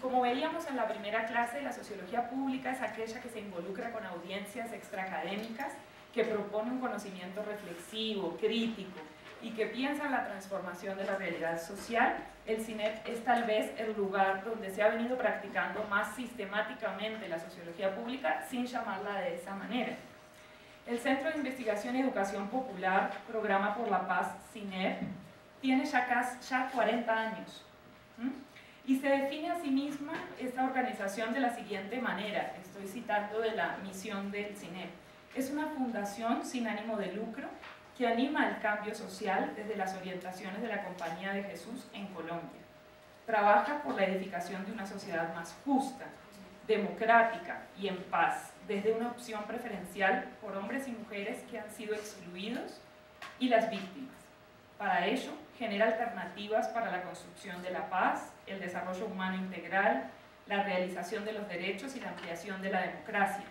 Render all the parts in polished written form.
Como veíamos en la primera clase, la sociología pública es aquella que se involucra con audiencias extraacadémicas, que propone un conocimiento reflexivo, crítico, y que piensa en la transformación de la realidad social. El CINEP es tal vez el lugar donde se ha venido practicando más sistemáticamente la sociología pública, sin llamarla de esa manera. El Centro de Investigación y Educación Popular, Programa por la Paz, CINEP, tiene ya 40 años. Y se define a sí misma esta organización de la siguiente manera, estoy citando de la misión del CINEP. Es una fundación sin ánimo de lucro que anima el cambio social desde las orientaciones de la Compañía de Jesús en Colombia. Trabaja por la edificación de una sociedad más justa, democrática y en paz, desde una opción preferencial por hombres y mujeres que han sido excluidos y las víctimas. Para ello, genera alternativas para la construcción de la paz, el desarrollo humano integral, la realización de los derechos y la ampliación de la democracia,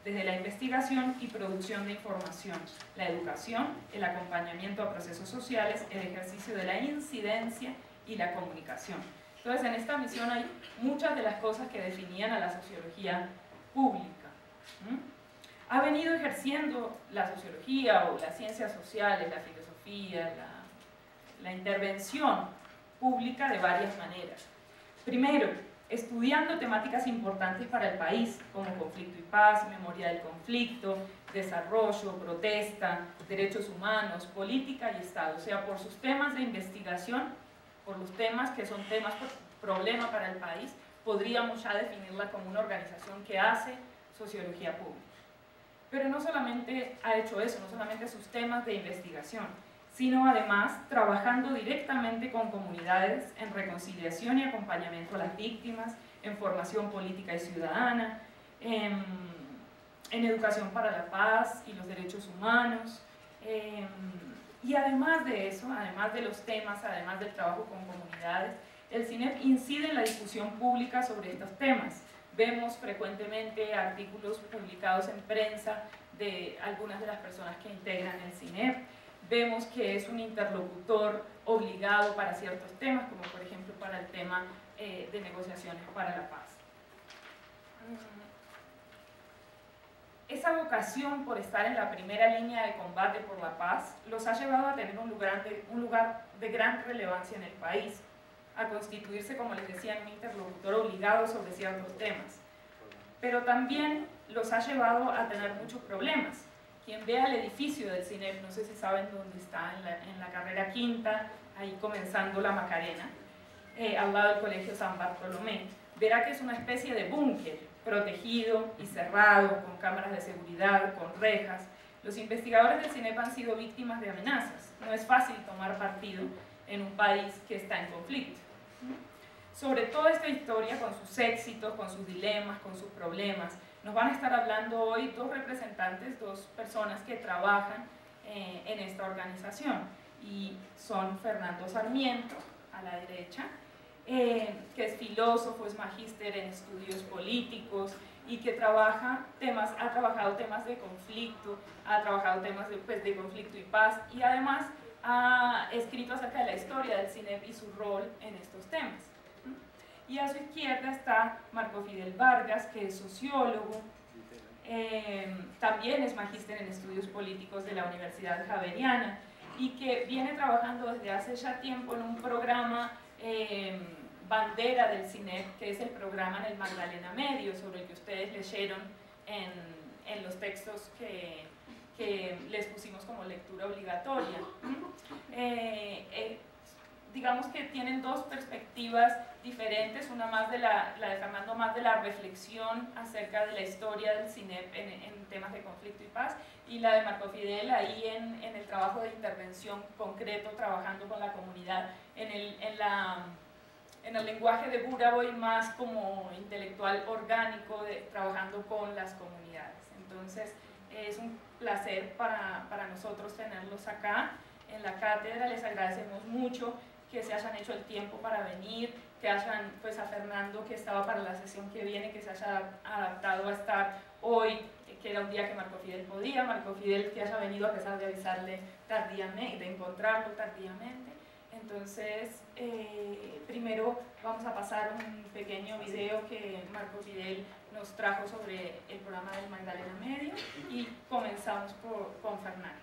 desde la investigación y producción de información, la educación, el acompañamiento a procesos sociales, el ejercicio de la incidencia y la comunicación. Entonces, en esta misión hay muchas de las cosas que definían a la sociología pública. Ha venido ejerciendo la sociología o las ciencias sociales, la filosofía, la intervención pública de varias maneras. Primero, estudiando temáticas importantes para el país, como conflicto y paz, memoria del conflicto, desarrollo, protesta, derechos humanos, política y Estado, o sea, por sus temas de investigación, por los temas que son temas por problema para el país, podríamos ya definirla como una organización que hace sociología pública. Pero no solamente ha hecho eso, no solamente sus temas de investigación, sino además trabajando directamente con comunidades en reconciliación y acompañamiento a las víctimas, en formación política y ciudadana, en educación para la paz y los derechos humanos, y además de eso, además de los temas, además del trabajo con comunidades, el CINEP incide en la discusión pública sobre estos temas. Vemos frecuentemente artículos publicados en prensa de algunas de las personas que integran el CINEP. Vemos que es un interlocutor obligado para ciertos temas, como por ejemplo para el tema de negociaciones para la paz. Esa vocación por estar en la primera línea de combate por la paz los ha llevado a tener un lugar de gran relevancia en el país, a constituirse, como les decía, en un interlocutor obligado sobre ciertos temas. Pero también los ha llevado a tener muchos problemas. Quien vea el edificio del CINEP, no sé si saben dónde está, en la carrera quinta, ahí comenzando la Macarena, al lado del Colegio San Bartolomé, verá que es una especie de búnker, protegido y cerrado, con cámaras de seguridad, con rejas. Los investigadores del CINEP han sido víctimas de amenazas. No es fácil tomar partido en un país que está en conflicto. Sobre toda esta historia, con sus éxitos, con sus dilemas, con sus problemas, nos van a estar hablando hoy dos representantes, dos personas que trabajan en esta organización, y son Fernando Sarmiento, a la derecha, que es filósofo, es magíster en estudios políticos y que ha trabajado temas de conflicto, ha trabajado temas de conflicto y paz, y además ha escrito acerca de la historia del CINEP y su rol en estos temas. Y a su izquierda está Marco Fidel Vargas, que es sociólogo, también es magíster en estudios políticos de la Universidad Javeriana, y que viene trabajando desde hace ya tiempo en un programa bandera del CINEP, que es el programa en el Magdalena Medio, sobre el que ustedes leyeron en los textos que les pusimos como lectura obligatoria. Digamos que tienen dos perspectivas diferentes, una más de la de Fernando, más de la reflexión acerca de la historia del CINEP en temas de conflicto y paz, y la de Marco Fidel ahí en el trabajo de intervención concreto, trabajando con la comunidad, en el lenguaje de Buraboy más como intelectual orgánico, trabajando con las comunidades. Entonces es un placer para nosotros tenerlos acá en la cátedra. Les agradecemos mucho que se hayan hecho el tiempo para venir, que hayan, pues a Fernando, que estaba para la sesión que viene, que se haya adaptado a estar hoy, que era un día que Marco Fidel podía, Marco Fidel que haya venido a pesar de avisarle tardíamente, de encontrarlo tardíamente, Entonces, primero vamos a pasar un pequeño video que Marco Fidel nos trajo sobre el programa del Magdalena Medio y comenzamos con Fernando.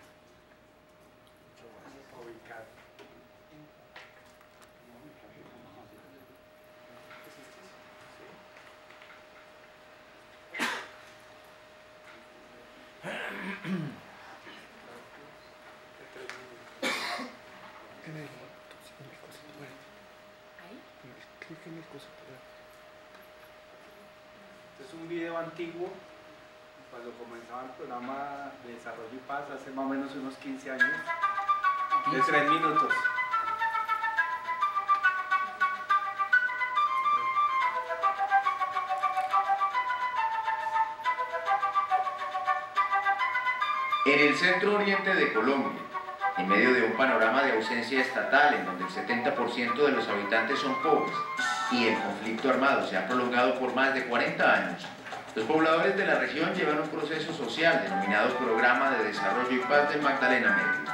Este es un video antiguo, cuando comenzaba el programa de Desarrollo y Paz, hace más o menos unos 15 años, de 3 minutos. En el centro oriente de Colombia, en medio de un panorama de ausencia estatal en donde el 70% de los habitantes son pobres y el conflicto armado se ha prolongado por más de 40 años, los pobladores de la región llevan un proceso social denominado Programa de Desarrollo y Paz del Magdalena Medio.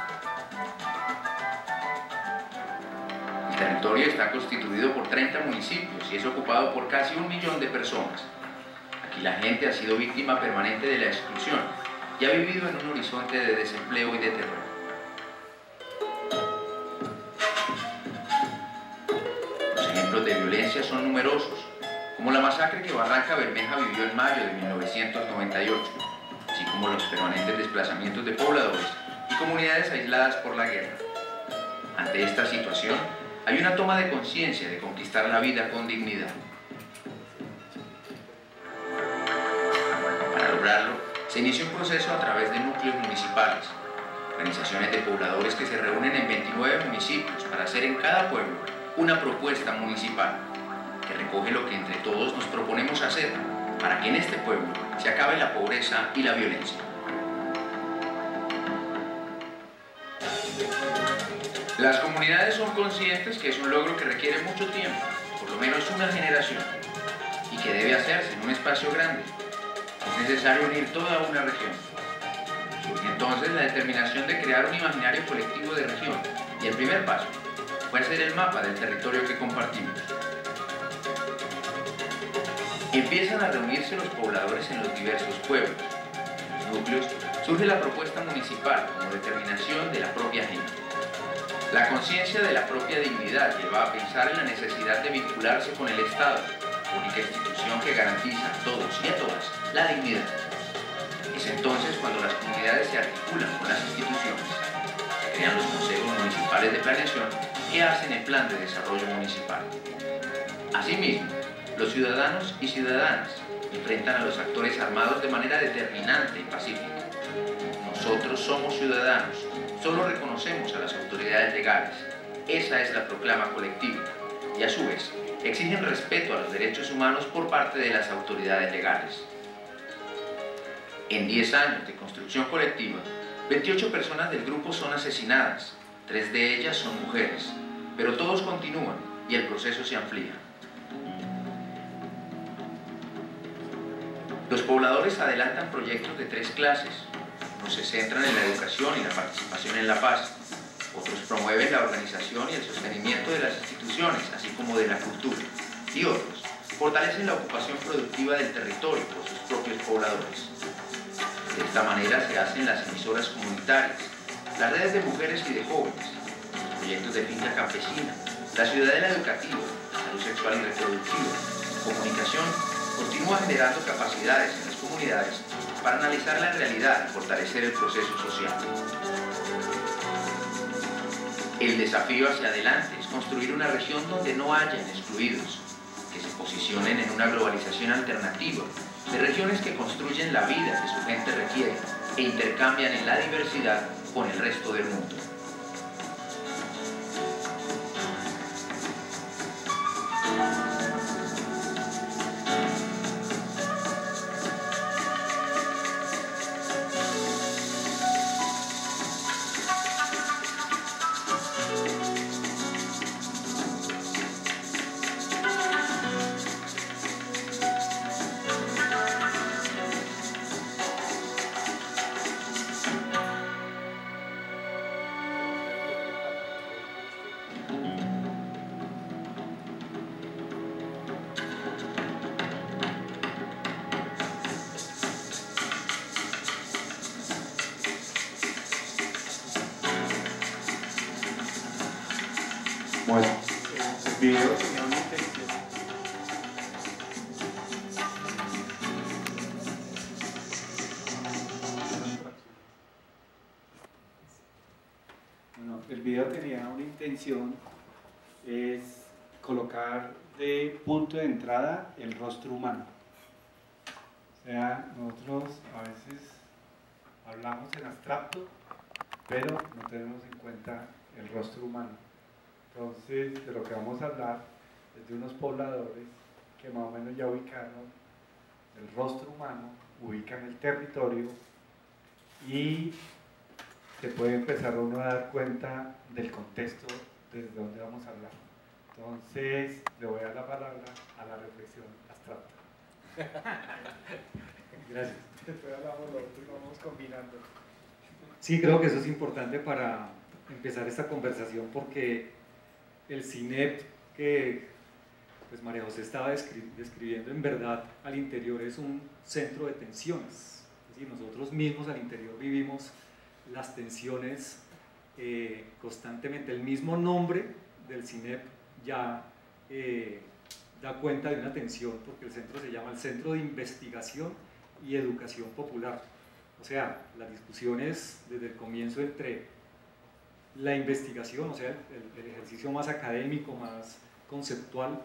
El territorio está constituido por 30 municipios y es ocupado por casi 1 millón de personas. Aquí la gente ha sido víctima permanente de la exclusión y ha vivido en un horizonte de desempleo y de terror. Los ejemplos de violencia son numerosos, como la masacre que Barranca Bermeja vivió en mayo de 1998, así como los permanentes desplazamientos de pobladores y comunidades aisladas por la guerra. Ante esta situación, hay una toma de conciencia de conquistar la vida con dignidad. Para lograrlo, se inició un proceso a través de núcleos municipales, organizaciones de pobladores que se reúnen en 29 municipios para hacer en cada pueblo una propuesta municipal que recoge lo que entre todos nos proponemos hacer para que en este pueblo se acabe la pobreza y la violencia. Las comunidades son conscientes que es un logro que requiere mucho tiempo, por lo menos una generación, y que debe hacerse en un espacio grande. Es necesario unir toda una región. Surge entonces la determinación de crear un imaginario colectivo de región, y el primer paso fue hacer el mapa del territorio que compartimos. Empiezan a reunirse los pobladores en los diversos pueblos. En los núcleos surge la propuesta municipal como determinación de la propia gente. La conciencia de la propia dignidad lleva a pensar en la necesidad de vincularse con el Estado, única institución que garantiza a todos y a todas la dignidad. Es entonces cuando las comunidades se articulan con las instituciones. Se crean los consejos municipales de planeación que hacen el plan de desarrollo municipal. Asimismo, los ciudadanos y ciudadanas enfrentan a los actores armados de manera determinante y pacífica. Nosotros somos ciudadanos, solo reconocemos a las autoridades legales. Esa es la proclama colectiva y a su vez exigen respeto a los derechos humanos por parte de las autoridades legales. En 10 años de construcción colectiva, 28 personas del grupo son asesinadas, 3 de ellas son mujeres, pero todos continúan y el proceso se amplía. Los pobladores adelantan proyectos de 3 clases. Unos se centran en la educación y la participación en la paz. Otros promueven la organización y el sostenimiento de las instituciones, así como de la cultura. Y otros fortalecen la ocupación productiva del territorio por sus propios pobladores. De esta manera se hacen las emisoras comunitarias, las redes de mujeres y de jóvenes, los proyectos de finca campesina, la ciudadela educativa, salud sexual y reproductiva, comunicación, continúa generando capacidades en las comunidades para analizar la realidad y fortalecer el proceso social. El desafío hacia adelante es construir una región donde no hayan excluidos, que se posicionen en una globalización alternativa, de regiones que construyen la vida que su gente requiere e intercambian en la diversidad con el resto del mundo. video tenía una intención. Bueno, el video tenía una intención, es colocar de punto de entrada el rostro humano. O sea, nosotros a veces hablamos en abstracto, pero no tenemos en cuenta el rostro humano. Entonces, de lo que vamos a hablar es de unos pobladores que más o menos ya ubicaron el rostro humano, ubican el territorio y se puede empezar uno a dar cuenta del contexto desde donde vamos a hablar. Entonces, le voy a dar la palabra a la reflexión abstracta. Gracias. Después hablamos lo otro y vamos combinando. Sí, creo que eso es importante para empezar esta conversación, porque el CINEP que pues María José estaba describiendo, en verdad al interior es un centro de tensiones. Es decir, nosotros mismos al interior vivimos las tensiones constantemente. El mismo nombre del CINEP ya da cuenta de una tensión, porque el centro se llama el Centro de Investigación y Educación Popular. O sea, las discusiones desde el comienzo entre la investigación, o sea, el ejercicio más académico, más conceptual,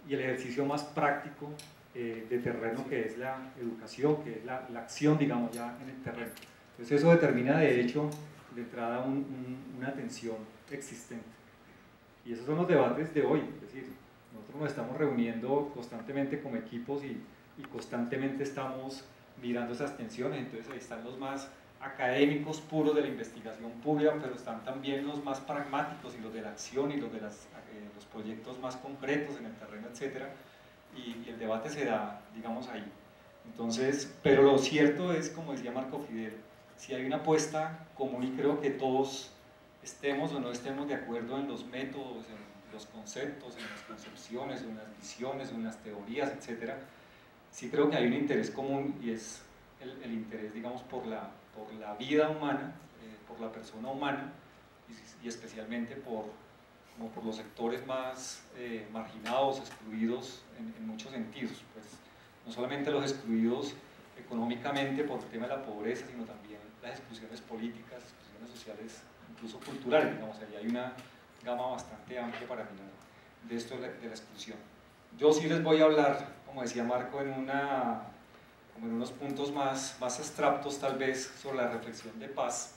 y el ejercicio más práctico de terreno, que es la educación, que es la acción, digamos, ya en el terreno. Entonces eso determina de hecho de entrada una tensión existente. Y esos son los debates de hoy, es decir, nosotros nos estamos reuniendo constantemente como equipos y constantemente estamos mirando esas tensiones. Entonces ahí están los más académicos puros de la investigación pública, pero están también los más pragmáticos y los de la acción y los de los proyectos más concretos en el terreno, etc. Y el debate se da, digamos, ahí. Entonces, pero lo cierto es, como decía Marco Fidel, si hay una apuesta común, y creo que todos estemos o no estemos de acuerdo en los métodos, en los conceptos, en las concepciones, en las visiones, en las teorías, etc., sí creo que hay un interés común, y es el interés, digamos, por la vida humana, por la persona humana, y especialmente por los sectores más marginados, excluidos en muchos sentidos. Pues, no solamente los excluidos económicamente por el tema de la pobreza, sino también las exclusiones políticas, exclusiones sociales, incluso culturales, digamos. Ahí hay una gama bastante amplia para mirar de esto de la exclusión. Yo sí les voy a hablar, como decía Marco, como en unos puntos más abstractos tal vez, sobre la reflexión de paz.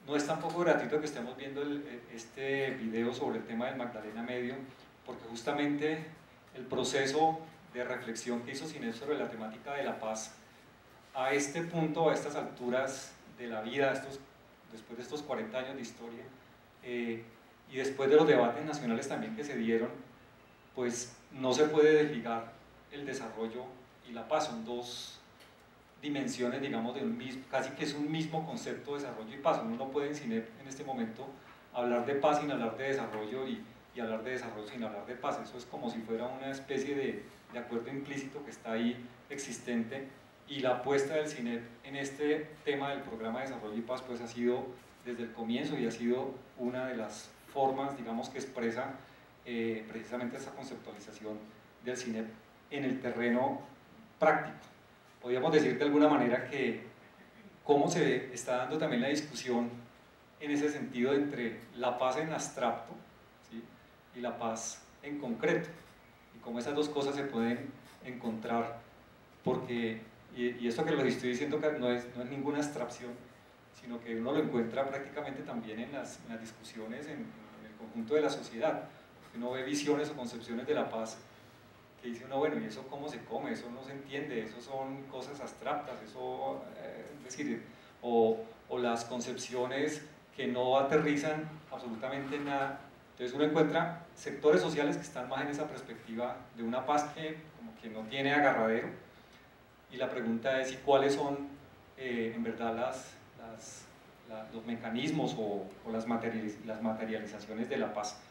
No es tampoco gratuito que estemos viendo este video sobre el tema del Magdalena Medio, porque justamente el proceso de reflexión que hizo CINEP sobre la temática de la paz, a este punto, a estas alturas de la vida, después de estos 40 años de historia, y después de los debates nacionales también que se dieron, pues no se puede desligar el desarrollo y la paz. Son dos dimensiones, digamos, casi que es un mismo concepto de desarrollo y paz. Uno no puede en CINEP en este momento hablar de paz sin hablar de desarrollo y hablar de desarrollo sin hablar de paz. Eso es como si fuera una especie de acuerdo implícito que está ahí existente, y la apuesta del CINEP en este tema del programa de desarrollo y paz pues ha sido desde el comienzo, y ha sido una de las formas, digamos, que expresa precisamente esa conceptualización del CINEP en el terreno práctico. Podríamos decir de alguna manera que cómo se está dando también la discusión en ese sentido entre la paz en abstracto, ¿sí?, y la paz en concreto, y cómo esas dos cosas se pueden encontrar, porque, y esto que les estoy diciendo que no es ninguna abstracción, sino que uno lo encuentra prácticamente también en las discusiones en el conjunto de la sociedad. Uno ve visiones o concepciones de la paz que dice uno, bueno, ¿y eso cómo se come? Eso no se entiende, eso son cosas abstractas, eso, es decir, o las concepciones que no aterrizan absolutamente en nada. Entonces uno encuentra sectores sociales que están más en esa perspectiva de una paz que como que no tiene agarradero, y la pregunta es, ¿y cuáles son en verdad los mecanismos o las materializaciones de la paz?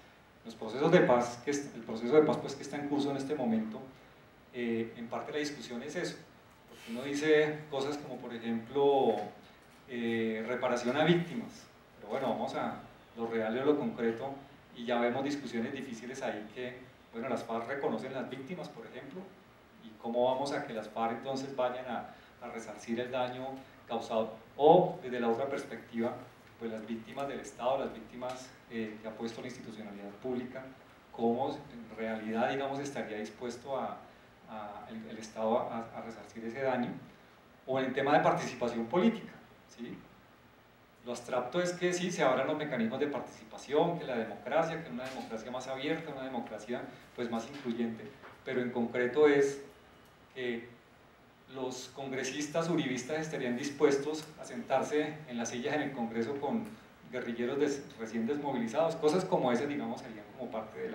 Los procesos de paz, el proceso de paz pues, que está en curso en este momento, en parte la discusión es eso, porque uno dice cosas como, por ejemplo, reparación a víctimas, pero bueno, vamos a lo real y a lo concreto, y ya vemos discusiones difíciles ahí que Bueno, las FARC reconocen las víctimas, por ejemplo, y cómo vamos a que las FARC entonces vayan a resarcir el daño causado, o desde la otra perspectiva, pues las víctimas del Estado, las víctimas que ha puesto la institucionalidad pública, cómo en realidad, digamos, estaría dispuesto el Estado a resarcir ese daño, o en el tema de participación política, ¿sí? Lo abstracto es que sí, se abran los mecanismos de participación, que la democracia, que una democracia más abierta, una democracia pues más incluyente, pero en concreto es que los congresistas uribistas estarían dispuestos a sentarse en las sillas en el Congreso con guerrilleros recién desmovilizados, cosas como esas, digamos, serían como parte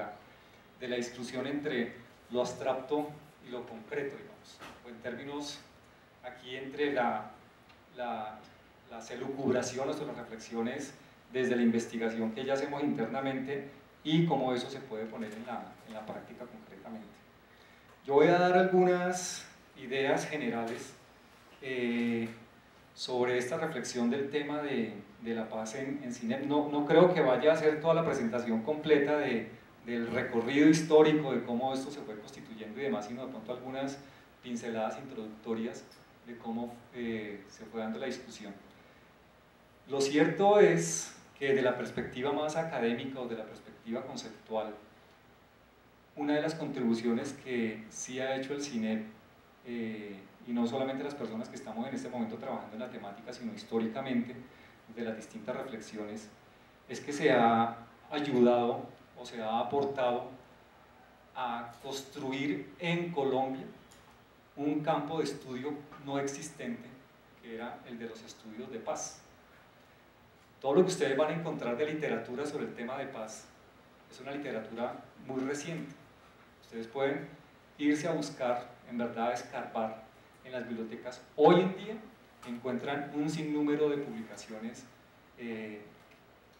de la discusión entre lo abstracto y lo concreto, digamos, o en términos aquí entre la elucubración o las reflexiones desde la investigación que ya hacemos internamente y cómo eso se puede poner en la práctica concretamente. Yo voy a dar algunas ideas generales sobre esta reflexión del tema de la paz en CINEP. No creo que vaya a hacer toda la presentación completa del recorrido histórico de cómo esto se fue constituyendo y demás, sino de pronto algunas pinceladas introductorias de cómo se fue dando la discusión. Lo cierto es que de la perspectiva más académica o de la perspectiva conceptual, una de las contribuciones que sí ha hecho el CINEP, y no solamente las personas que estamos en este momento trabajando en la temática, sino históricamente, de las distintas reflexiones, es que se ha ayudado o se ha aportado a construir en Colombia un campo de estudio no existente, que era el de los estudios de paz. Todo lo que ustedes van a encontrar de literatura sobre el tema de paz es una literatura muy reciente. Ustedes pueden irse a buscar, en verdad, escarbar en las bibliotecas. Hoy en día encuentran un sinnúmero de publicaciones,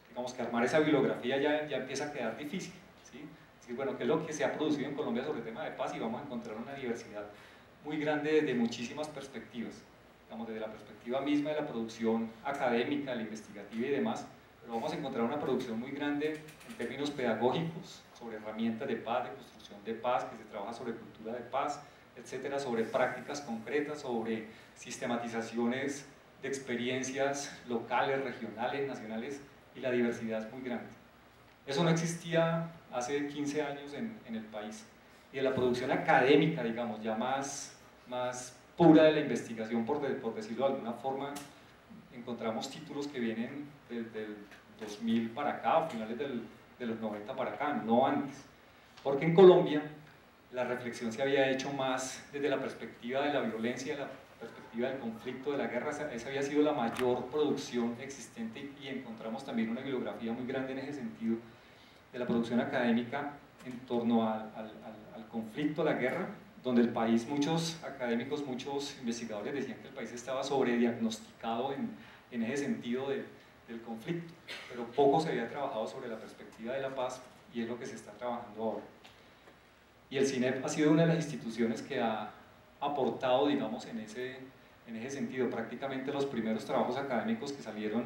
digamos que armar esa bibliografía ya empieza a quedar difícil, ¿sí? Así que, bueno, ¿qué es lo que se ha producido en Colombia sobre el tema de paz? Y vamos a encontrar una diversidad muy grande desde muchísimas perspectivas, digamos, desde la perspectiva misma de la producción académica, la investigativa y demás, pero vamos a encontrar una producción muy grande en términos pedagógicos, sobre herramientas de paz, de construcción de paz, que se trabaja sobre cultura de paz, etcétera, sobre prácticas concretas, sobre sistematizaciones de experiencias locales, regionales, nacionales, y la diversidad es muy grande. Eso no existía hace 15 años en el país. Y de la producción académica, digamos, ya más pura de la investigación, por decirlo de alguna forma, encontramos títulos que vienen desde el 2000 para acá, o finales de los 90 para acá, no antes. Porque en Colombia la reflexión se había hecho más desde la perspectiva de la violencia, de la perspectiva del conflicto, de la guerra. Esa había sido la mayor producción existente, y encontramos también una bibliografía muy grande en ese sentido de la producción académica en torno al conflicto, a la guerra, donde el país, muchos académicos, muchos investigadores decían que el país estaba sobrediagnosticado en ese sentido del conflicto, pero poco se había trabajado sobre la perspectiva de la paz, y es lo que se está trabajando ahora. Y el CINEP ha sido una de las instituciones que ha aportado, digamos, en ese sentido. Prácticamente los primeros trabajos académicos que salieron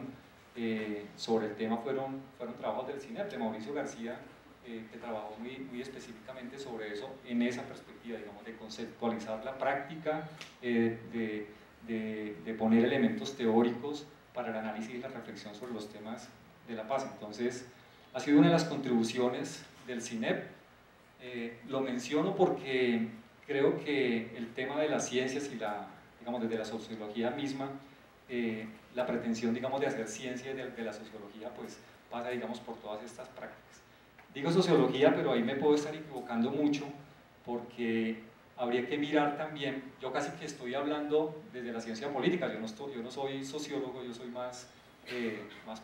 sobre el tema fueron trabajos del CINEP, de Mauricio García, que trabajó muy específicamente sobre eso, en esa perspectiva, digamos, de conceptualizar la práctica, de poner elementos teóricos para el análisis y la reflexión sobre los temas de la paz. Entonces, ha sido una de las contribuciones del CINEP. Lo menciono porque creo que el tema de las ciencias y digamos, desde la sociología misma, la pretensión, digamos, de hacer ciencia de la sociología, pues pasa, digamos, por todas estas prácticas. Digo sociología, pero ahí me puedo estar equivocando mucho, porque habría que mirar también, yo casi que estoy hablando desde la ciencia política, yo no soy sociólogo, yo soy más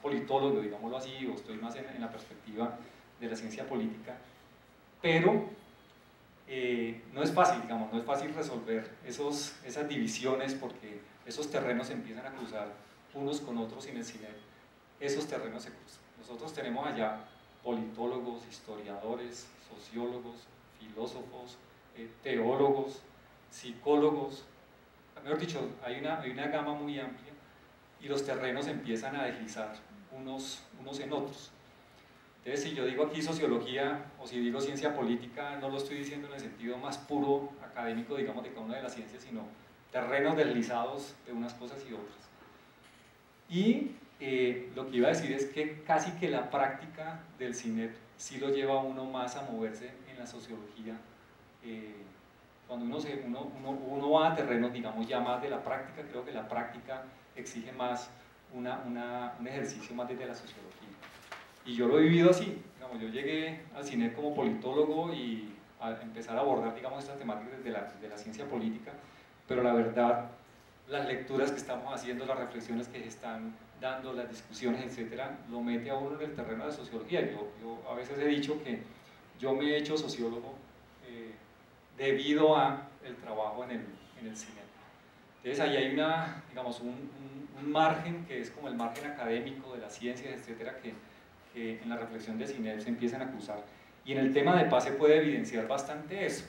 politólogo, digámoslo así, o estoy más en la perspectiva de la ciencia política, pero no es fácil, digamos, no es fácil resolver esas divisiones, porque esos terrenos empiezan a cruzar unos con otros, y en el CINEP esos terrenos se cruzan. Nosotros tenemos allá politólogos, historiadores, sociólogos, filósofos, teólogos, psicólogos, mejor dicho, hay una gama muy amplia, y los terrenos empiezan a deslizar unos en otros. Entonces, si yo digo aquí sociología o si digo ciencia política, no lo estoy diciendo en el sentido más puro académico, digamos, de cada una de las ciencias, sino terrenos deslizados de unas cosas y otras. Y lo que iba a decir es que casi que la práctica del CINEP sí lo lleva a uno más a moverse en la sociología. Cuando uno va a terrenos, digamos, ya más de la práctica, creo que la práctica exige más un ejercicio más desde la sociología. Y yo lo he vivido así, digamos, yo llegué al CINEP como politólogo y a empezar a abordar, digamos, estas temáticas desde la ciencia política, pero la verdad, las lecturas que estamos haciendo, las reflexiones que se están dando, las discusiones, etcétera, lo mete a uno en el terreno de sociología. Yo a veces he dicho que yo me he hecho sociólogo debido a el trabajo en el CINEP. Entonces ahí hay digamos, un margen que es como el margen académico de las ciencias, etcétera, que en la reflexión de CINEP se empiezan a cruzar. Y en el tema de paz se puede evidenciar bastante eso.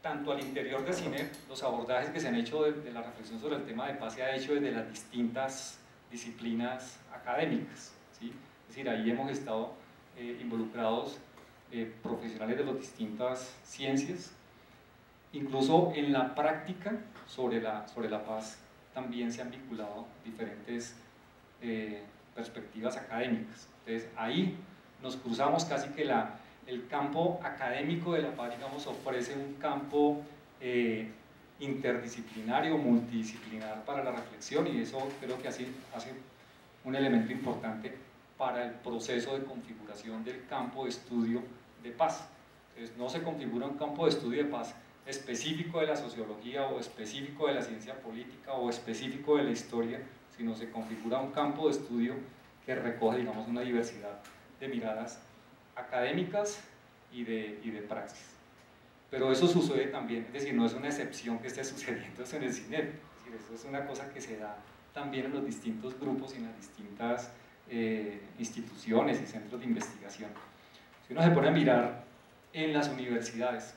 Tanto al interior de CINEP, los abordajes que se han hecho de la reflexión sobre el tema de paz se ha hecho desde las distintas disciplinas académicas, ¿sí? Es decir, ahí hemos estado involucrados profesionales de las distintas ciencias, incluso en la práctica sobre la paz también se han vinculado diferentes perspectivas académicas. Entonces ahí nos cruzamos casi que el campo académico de la paz, digamos, ofrece un campo interdisciplinario, multidisciplinar para la reflexión, y eso creo que hace un elemento importante para el proceso de configuración del campo de estudio de paz. Entonces no se configura un campo de estudio de paz específico de la sociología o específico de la ciencia política o específico de la historia, sino se configura un campo de estudio que recoge, digamos, una diversidad de miradas académicas y de praxis. Pero eso sucede también, es decir, no es una excepción que esté sucediendo eso en el CINEP, es decir, eso es una cosa que se da también en los distintos grupos y en las distintas instituciones y centros de investigación. Si uno se pone a mirar en las universidades,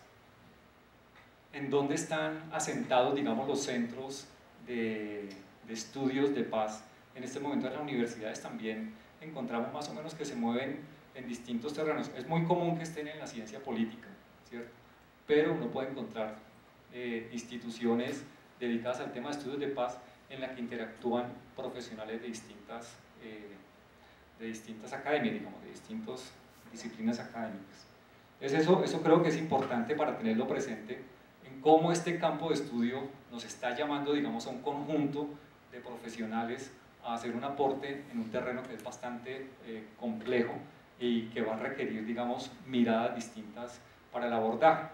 en dónde están asentados, digamos, los centros de estudios de paz, en este momento en las universidades también encontramos más o menos que se mueven en distintos terrenos. Es muy común que estén en la ciencia política, ¿cierto? Pero uno puede encontrar instituciones dedicadas al tema de estudios de paz en la que interactúan profesionales de distintas academias, digamos, de distintas disciplinas académicas. Entonces eso creo que es importante para tenerlo presente en cómo este campo de estudio nos está llamando, digamos, a un conjunto de profesionales a hacer un aporte en un terreno que es bastante complejo y que va a requerir, digamos, miradas distintas para el abordaje.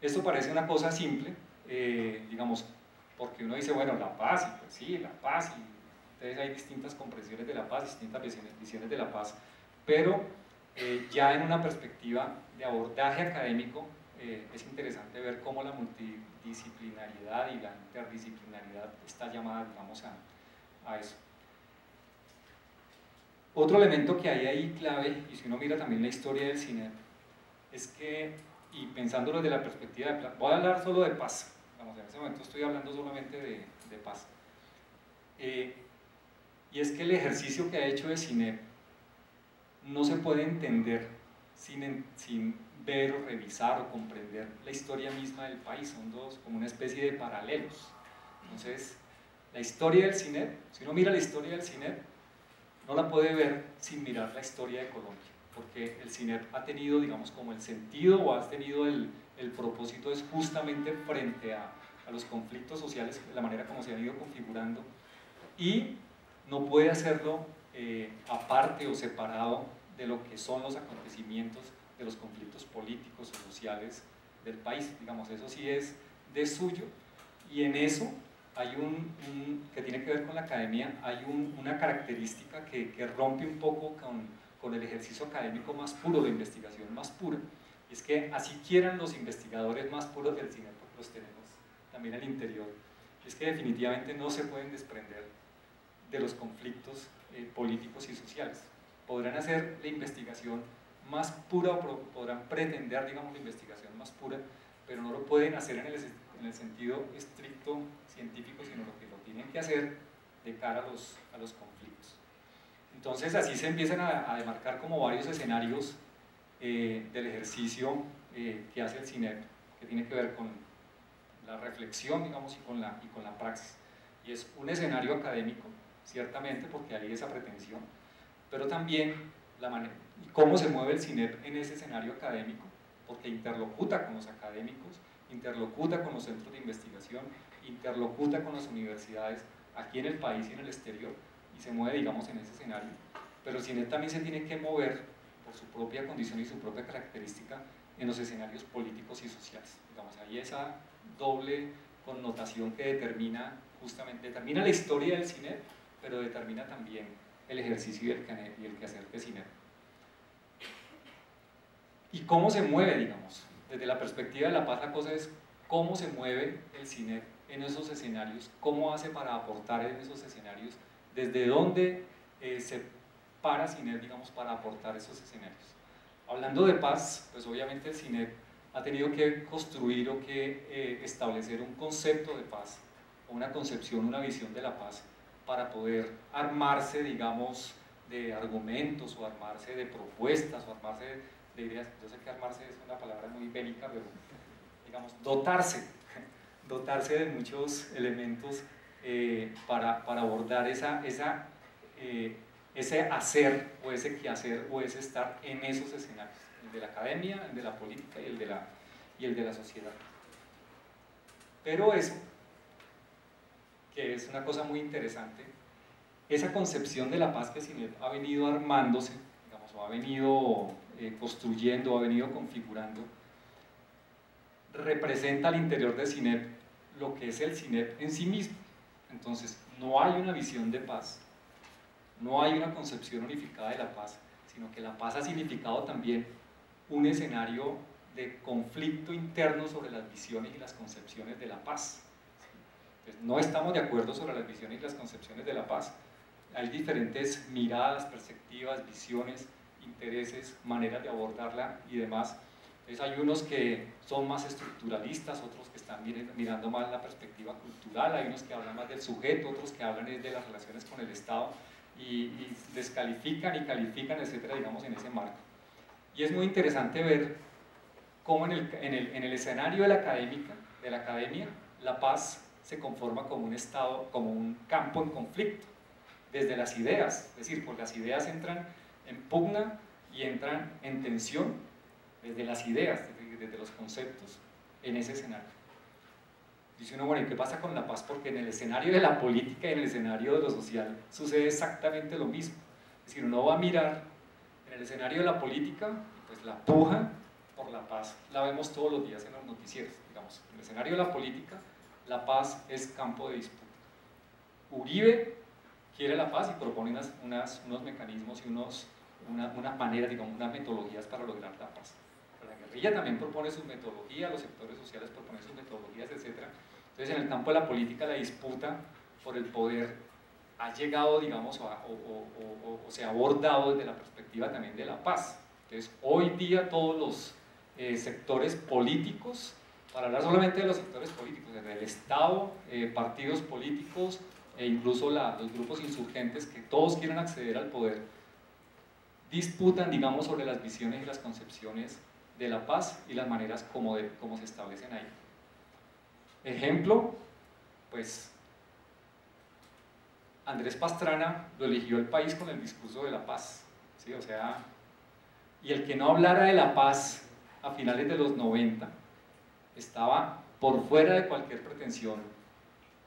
Esto parece una cosa simple, digamos, porque uno dice, bueno, la paz, y pues sí, la paz, y entonces hay distintas comprensiones de la paz, distintas visiones de la paz, pero ya en una perspectiva de abordaje académico es interesante ver cómo la multidisciplinariedad y la interdisciplinaridad está llamada, digamos, a eso. Otro elemento que hay ahí clave, y si uno mira también la historia del CINEP, es que, y pensándolo desde la perspectiva de voy a hablar solo de paz, vamos, en ese momento estoy hablando solamente de paz, y es que el ejercicio que ha hecho el CINEP no se puede entender sin ver o revisar o comprender la historia misma del país, son dos como una especie de paralelos. Entonces, la historia del CINEP, si uno mira la historia del CINEP, no la puede ver sin mirar la historia de Colombia, porque el CINEP ha tenido, digamos, como el sentido o ha tenido el propósito es justamente frente a los conflictos sociales, la manera como se han ido configurando, y no puede hacerlo aparte o separado de lo que son los acontecimientos de los conflictos políticos o sociales del país. Digamos, eso sí es de suyo, y en eso hay que tiene que ver con la academia, hay una característica que rompe un poco con el ejercicio académico más puro, la investigación más pura, y es que así quieran los investigadores más puros del CINEP, porque los tenemos también al interior, es que definitivamente no se pueden desprender de los conflictos políticos y sociales. Podrán hacer la investigación más pura o podrán pretender, digamos, la investigación más pura, pero no lo pueden hacer en el sentido estricto científico, sino lo que lo tienen que hacer de cara a los conflictos. Entonces así se empiezan a demarcar como varios escenarios del ejercicio que hace el CINEP, que tiene que ver con la reflexión, digamos, y con la praxis. Y es un escenario académico, ciertamente, porque hay esa pretensión, pero también cómo se mueve el CINEP en ese escenario académico, porque interlocuta con los académicos, interlocuta con los centros de investigación, interlocuta con las universidades aquí en el país y en el exterior, y se mueve, digamos, en ese escenario. Pero el CINEP también se tiene que mover por su propia condición y su propia característica en los escenarios políticos y sociales. Digamos, hay esa doble connotación que determina la historia del CINEP, pero determina también el ejercicio y el quehacer de CINEP. ¿Y cómo se mueve, digamos? Desde la perspectiva de la paz, la cosa es cómo se mueve el CINEP en esos escenarios, cómo hace para aportar en esos escenarios, desde dónde se para CINEP, digamos, para aportar esos escenarios. Hablando de paz, pues obviamente el CINEP ha tenido que construir o que establecer un concepto de paz, o una concepción, una visión de la paz, para poder armarse, digamos, de argumentos, o armarse de propuestas, o armarse de ideas. Yo sé que armarse es una palabra muy bélica, pero digamos, dotarse de muchos elementos para abordar ese hacer, o ese quehacer, o ese estar en esos escenarios, el de la academia, el de la política y el de la sociedad. Pero eso, que es una cosa muy interesante, esa concepción de la paz que CINEP ha venido armándose, digamos, o ha venido construyendo, o ha venido configurando, representa al interior de CINEP lo que es el CINEP en sí mismo. Entonces, no hay una visión de paz, no hay una concepción unificada de la paz, sino que la paz ha significado también un escenario de conflicto interno sobre las visiones y las concepciones de la paz. Entonces, no estamos de acuerdo sobre las visiones y las concepciones de la paz. Hay diferentes miradas, perspectivas, visiones, intereses, maneras de abordarla y demás. Entonces hay unos que son más estructuralistas, otros que están mirando más la perspectiva cultural, hay unos que hablan más del sujeto, otros que hablan de las relaciones con el Estado y descalifican y califican, etcétera, digamos, en ese marco. Y es muy interesante ver cómo en el escenario de la academia, la paz se conforma como un estado, como un campo en conflicto, desde las ideas, es decir, pues las ideas entran en pugna y entran en tensión desde las ideas, desde los conceptos, en ese escenario. Dice uno, bueno, ¿y qué pasa con la paz? Porque en el escenario de la política y en el escenario de lo social sucede exactamente lo mismo. Es decir, uno va a mirar en el escenario de la política, pues la puja por la paz la vemos todos los días en los noticieros, digamos. En el escenario de la política, la paz es campo de disputa. Uribe quiere la paz y propone unos mecanismos y unas maneras, digamos, unas metodologías para lograr la paz. La guerrilla también propone sus metodologías, los sectores sociales proponen sus metodologías, etc. Entonces, en el campo de la política, la disputa por el poder ha llegado, digamos, o se ha abordado desde la perspectiva también de la paz. Entonces, hoy día todos los sectores políticos, para hablar solamente de los sectores políticos, desde el Estado, partidos políticos e incluso los grupos insurgentes que todos quieren acceder al poder, disputan, digamos, sobre las visiones y las concepciones de la paz y las maneras como se establecen ahí. Ejemplo, pues Andrés Pastrana lo eligió el país con el discurso de la paz, ¿sí? O sea, y el que no hablara de la paz a finales de los 90 estaba por fuera de cualquier pretensión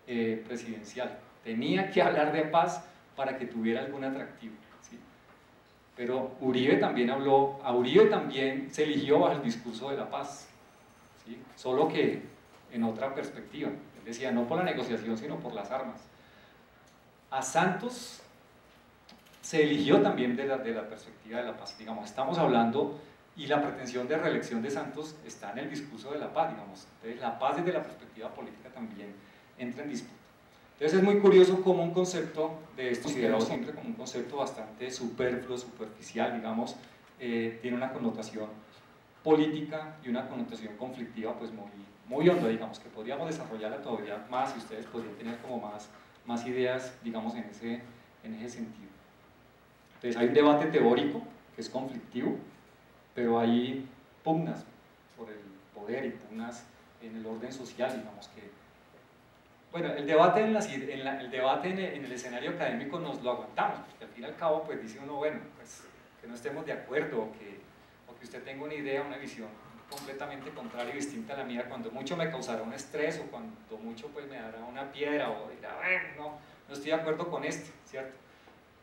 presidencial. Tenía que hablar de paz para que tuviera algún atractivo, ¿sí? Pero Uribe también a Uribe también se eligió bajo el discurso de la paz, ¿sí? Solo que en otra perspectiva. Él decía, no por la negociación, sino por las armas. A Santos se eligió también de la perspectiva de la paz. Digamos, estamos hablando, y la pretensión de reelección de Santos está en el discurso de la paz, digamos. Entonces, la paz desde la perspectiva política también entra en disputa. Entonces es muy curioso cómo un concepto de esto, considerado siempre como un concepto bastante superfluo, superficial, digamos, tiene una connotación política y una connotación conflictiva pues muy honda, digamos, que podríamos desarrollarla todavía más y ustedes podrían tener como más ideas, digamos, en ese sentido. Entonces hay un debate teórico que es conflictivo, pero hay pugnas por el poder y pugnas en el orden social, digamos que... Bueno, el debate, en el escenario académico nos lo aguantamos, porque al fin y al cabo pues dice uno, bueno, pues que no estemos de acuerdo, o que usted tenga una idea, una visión completamente contraria y distinta a la mía, cuando mucho me causará un estrés, o cuando mucho pues me dará una piedra, o dirá, bueno, no estoy de acuerdo con esto, ¿cierto?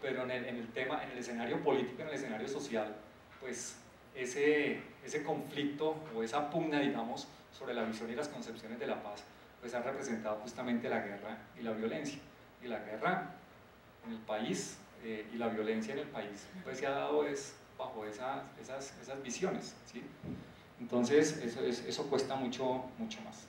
Pero en el tema, en el escenario político, en el escenario social, pues ese conflicto o esa pugna, digamos, sobre la visión y las concepciones de la paz, pues han representado justamente la guerra y la violencia. Y la guerra en el país y la violencia en el país, pues se ha dado bajo esas visiones, ¿sí? Entonces eso cuesta mucho más.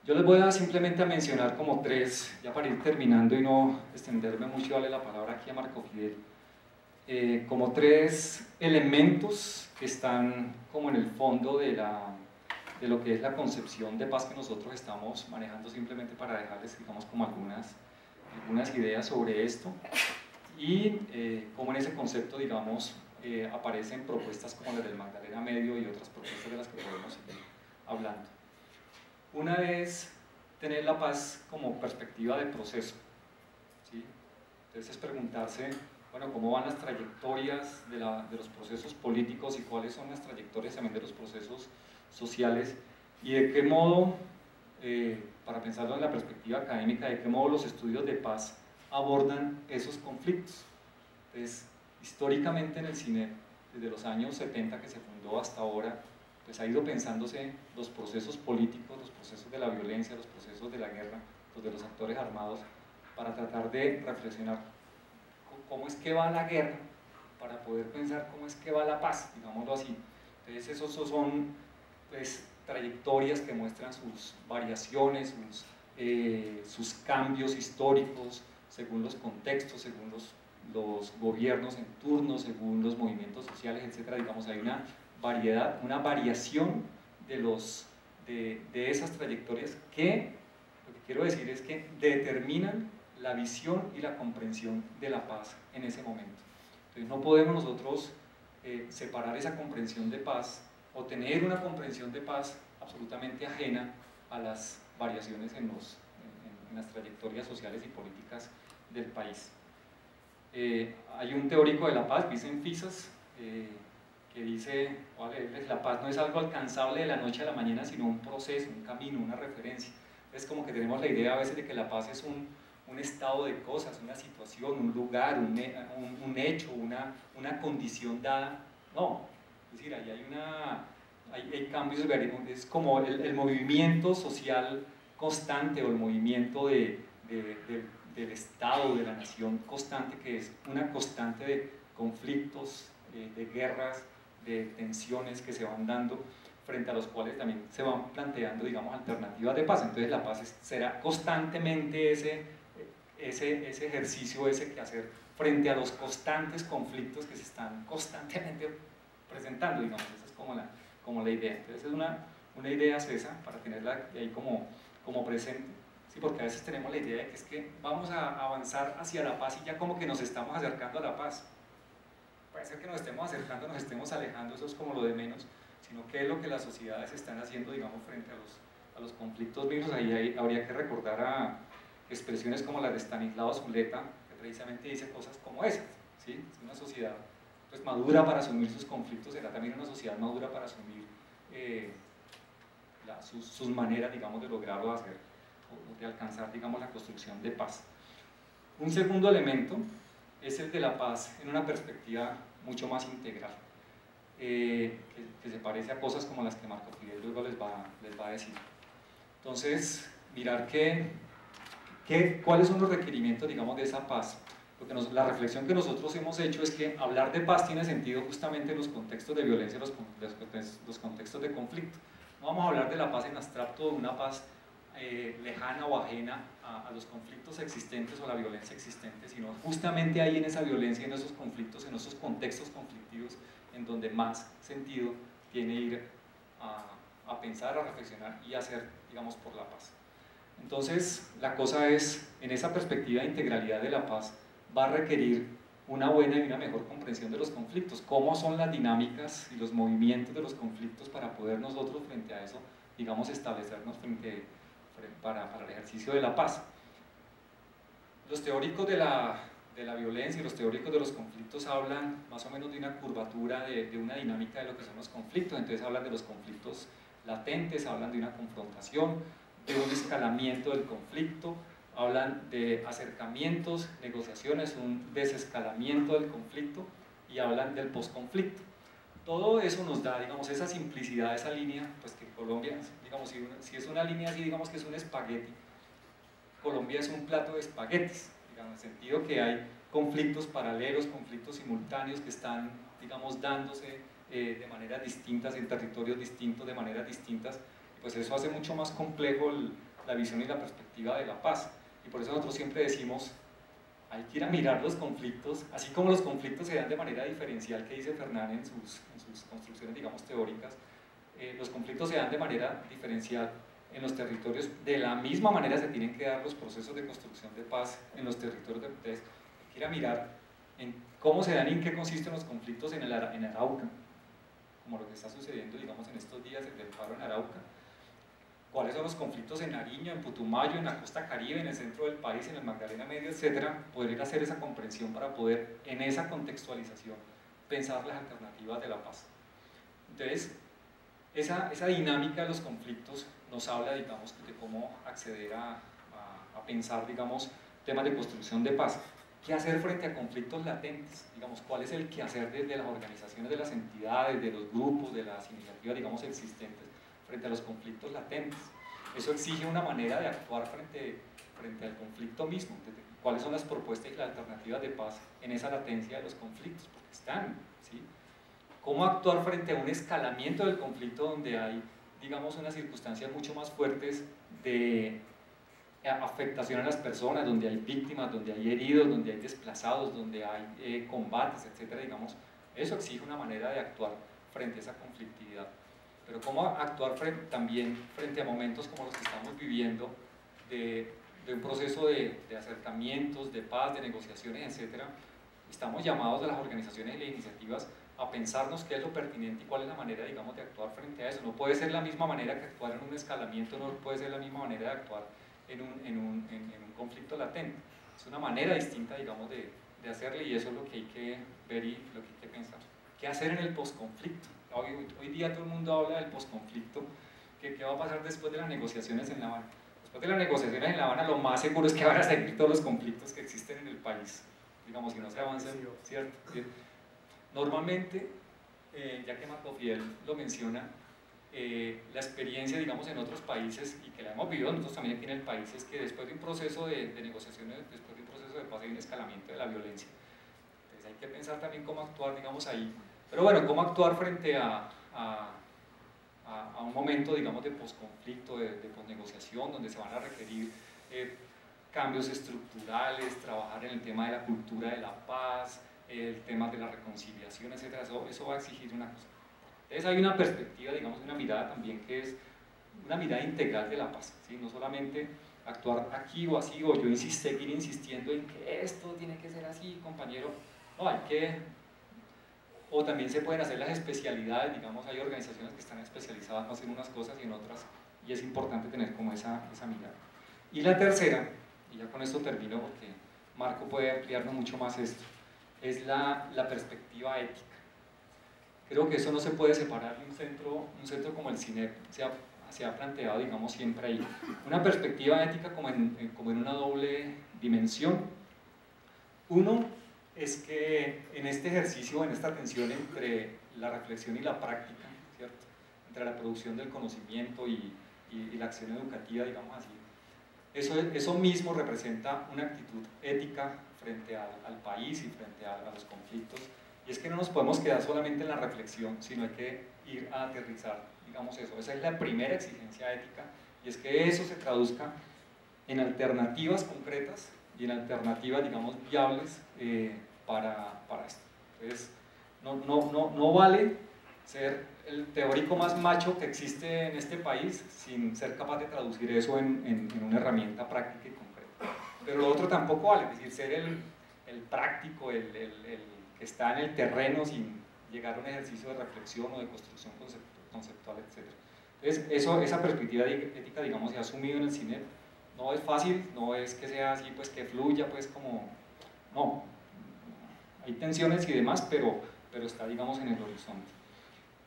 Yo les voy a simplemente mencionar como tres, ya para ir terminando y no extenderme mucho y darle la palabra aquí a Marco Fidel, como tres elementos que están como en el fondo de lo que es la concepción de paz que nosotros estamos manejando, simplemente para dejarles, digamos, como algunas ideas sobre esto, y como en ese concepto, digamos, aparecen propuestas como la del Magdalena Medio y otras propuestas de las que podemos seguir hablando. Una es tener la paz como perspectiva de proceso, ¿sí? Entonces es preguntarse, bueno, cómo van las trayectorias de los procesos políticos y cuáles son las trayectorias también de los procesos sociales, y de qué modo, para pensarlo en la perspectiva académica, de qué modo los estudios de paz abordan esos conflictos. Entonces, históricamente en el CINEP, desde los años 70 que se fundó hasta ahora, pues ha ido pensándose los procesos políticos, los procesos de la violencia, los procesos de la guerra, los de los actores armados, para tratar de reflexionar cómo es que va la guerra, para poder pensar cómo es que va la paz, digámoslo así. Entonces esos son pues, trayectorias que muestran sus variaciones, sus cambios históricos, según los contextos, según los gobiernos en turno, según los movimientos sociales, etc. Digamos, hay una variedad, una variación de esas trayectorias que, lo que quiero decir es que determinan la visión y la comprensión de la paz en ese momento. Entonces no podemos nosotros separar esa comprensión de paz o tener una comprensión de paz absolutamente ajena a las variaciones en las trayectorias sociales y políticas del país. Hay un teórico de la paz, Vicent Fisas, que dice, la paz no es algo alcanzable de la noche a la mañana, sino un proceso, un camino, una referencia. Es como que tenemos la idea a veces de que la paz es un estado de cosas, una situación, un lugar, un hecho, una condición dada. No, es decir, ahí hay cambios, es como el movimiento social constante o el movimiento del Estado, de la nación constante, que es una constante de conflictos, de guerras, de tensiones que se van dando, frente a los cuales también se van planteando, digamos, alternativas de paz. Entonces la paz será constantemente ese ejercicio, ese quehacer, frente a los constantes conflictos que se están constantemente presentando, digamos. Esa es como la idea. Entonces es una idea esa, para tenerla ahí como presente. Sí, porque a veces tenemos la idea de que es que vamos a avanzar hacia la paz y ya como que nos estamos acercando a la paz. Puede ser que nos estemos acercando, nos estemos alejando, eso es como lo de menos, sino qué es lo que las sociedades están haciendo, digamos, frente a los conflictos mismos. Ahí habría que recordar a expresiones como las de Stanislao Zuleta, que precisamente dice cosas como esas, ¿sí? Es una sociedad pues, madura para asumir sus conflictos, será también una sociedad madura para asumir sus maneras, digamos, de lograrlo hacer, o de alcanzar, digamos, la construcción de paz. Un segundo elemento es el de la paz en una perspectiva mucho más integral, que se parece a cosas como las que Marco Fidel luego les va a decir. Entonces, mirar cuáles son los requerimientos, digamos, de esa paz. La reflexión que nosotros hemos hecho es que hablar de paz tiene sentido justamente en los contextos de violencia, los contextos de conflicto. No vamos a hablar de la paz en abstracto, de una paz lejana o ajena a los conflictos existentes o la violencia existente, sino justamente ahí en esa violencia, en esos conflictos, en esos contextos conflictivos, en donde más sentido tiene ir a pensar, a reflexionar y a hacer, digamos, por la paz. Entonces, la cosa es, en esa perspectiva de integralidad de la paz, va a requerir una buena y una mejor comprensión de los conflictos, cómo son las dinámicas y los movimientos de los conflictos para poder nosotros frente a eso, digamos, establecernos para el ejercicio de la paz. Los teóricos de la violencia y los teóricos de los conflictos hablan más o menos de una curvatura, de una dinámica de lo que son los conflictos. Entonces hablan de los conflictos latentes, hablan de una confrontación, de un escalamiento del conflicto, hablan de acercamientos, negociaciones, un desescalamiento del conflicto, y hablan del posconflicto. Todo eso nos da, digamos, esa simplicidad, esa línea, pues que Colombia, digamos, si es una línea así, digamos que es un espagueti, Colombia es un plato de espaguetis, digamos, en el sentido que hay conflictos paralelos, conflictos simultáneos que están, digamos, dándose de maneras distintas, en territorios distintos, de maneras distintas, pues eso hace mucho más complejo la visión y la perspectiva de la paz. Y por eso nosotros siempre decimos, hay que ir a mirar los conflictos, así como los conflictos se dan de manera diferencial, que dice Fernán en sus construcciones, digamos, teóricas, los conflictos se dan de manera diferencial en los territorios, de la misma manera se tienen que dar los procesos de construcción de paz en los territorios de ustedes. Hay que ir a mirar en cómo se dan y en qué consisten los conflictos en Arauca, como lo que está sucediendo, digamos, en estos días del paro en Arauca. Cuáles son los conflictos en Nariño, en Putumayo, en la costa Caribe, en el centro del país, en el Magdalena Medio, etcétera, poder ir a hacer esa comprensión para poder, en esa contextualización, pensar las alternativas de la paz. Entonces, esa dinámica de los conflictos nos habla, digamos, de cómo acceder a pensar, digamos, temas de construcción de paz. ¿Qué hacer frente a conflictos latentes? Digamos, ¿cuál es el quehacer desde las organizaciones, de las entidades, de los grupos, de las iniciativas, digamos, existentes frente a los conflictos latentes? Eso exige una manera de actuar frente al conflicto mismo. ¿Cuáles son las propuestas y las alternativas de paz en esa latencia de los conflictos? Porque están, ¿sí? ¿Cómo actuar frente a un escalamiento del conflicto donde hay, digamos, unas circunstancias mucho más fuertes de afectación a las personas, donde hay víctimas, donde hay heridos, donde hay desplazados, donde hay combates, etcétera? Digamos, eso exige una manera de actuar frente a esa conflictividad. Pero cómo actuar también frente a momentos como los que estamos viviendo, de un proceso de acercamientos, de paz, de negociaciones, etcétera. Estamos llamados a las organizaciones y las iniciativas a pensarnos qué es lo pertinente y cuál es la manera, digamos, de actuar frente a eso. No puede ser la misma manera que actuar en un escalamiento, no puede ser la misma manera de actuar en un conflicto latente. Es una manera distinta, digamos, de hacerle, y eso es lo que hay que ver y lo que hay que pensar. ¿Qué hacer en el posconflicto? Hoy día todo el mundo habla del posconflicto. ¿Qué va a pasar después de las negociaciones en La Habana? Después de las negociaciones en La Habana, lo más seguro es que van a seguir todos los conflictos que existen en el país, digamos, si no se avanza, ¿cierto? Normalmente, ya que Marco Fidel lo menciona, la experiencia, digamos, en otros países, y que la hemos vivido nosotros también aquí en el país, es que después de un proceso de negociaciones, después de un proceso de paz, hay un escalamiento de la violencia. Entonces hay que pensar también cómo actuar, digamos, ahí. Pero bueno, cómo actuar frente a un momento, digamos, de posconflicto, de posnegociación, donde se van a requerir cambios estructurales, trabajar en el tema de la cultura de la paz, el tema de la reconciliación, etc. Eso va a exigir una cosa. Entonces hay una perspectiva, digamos, una mirada también que es una mirada integral de la paz, ¿sí? No solamente actuar aquí o así, o yo seguir insistiendo en que esto tiene que ser así, compañero. No, hay que... O también se pueden hacer las especialidades, digamos, hay organizaciones que están especializadas más en unas cosas y en otras, y es importante tener como esa mirada. Y la tercera, y ya con esto termino porque Marco puede ampliarnos mucho más esto, es la perspectiva ética. Creo que eso no se puede separar de un centro como el CINEP, se ha planteado, digamos, siempre ahí. Una perspectiva ética como en una doble dimensión. Uno es que en este ejercicio, en esta tensión entre la reflexión y la práctica, ¿cierto? Entre la producción del conocimiento y la acción educativa, digamos así, eso mismo representa una actitud ética frente al país y frente a los conflictos. Y es que no nos podemos quedar solamente en la reflexión, sino hay que ir a aterrizar, digamos, eso. Esa es la primera exigencia ética, y es que eso se traduzca en alternativas concretas y en alternativas, digamos, viables para esto. Entonces, no vale ser el teórico más macho que existe en este país sin ser capaz de traducir eso en una herramienta práctica y concreta. Pero lo otro tampoco vale, es decir, ser el práctico, el que está en el terreno sin llegar a un ejercicio de reflexión o de construcción conceptual, etc. Entonces, esa perspectiva ética, digamos, se ha asumido en el CINEP. No es fácil, no es que sea así, pues que fluya, pues como... No, hay tensiones y demás, pero está, digamos, en el horizonte.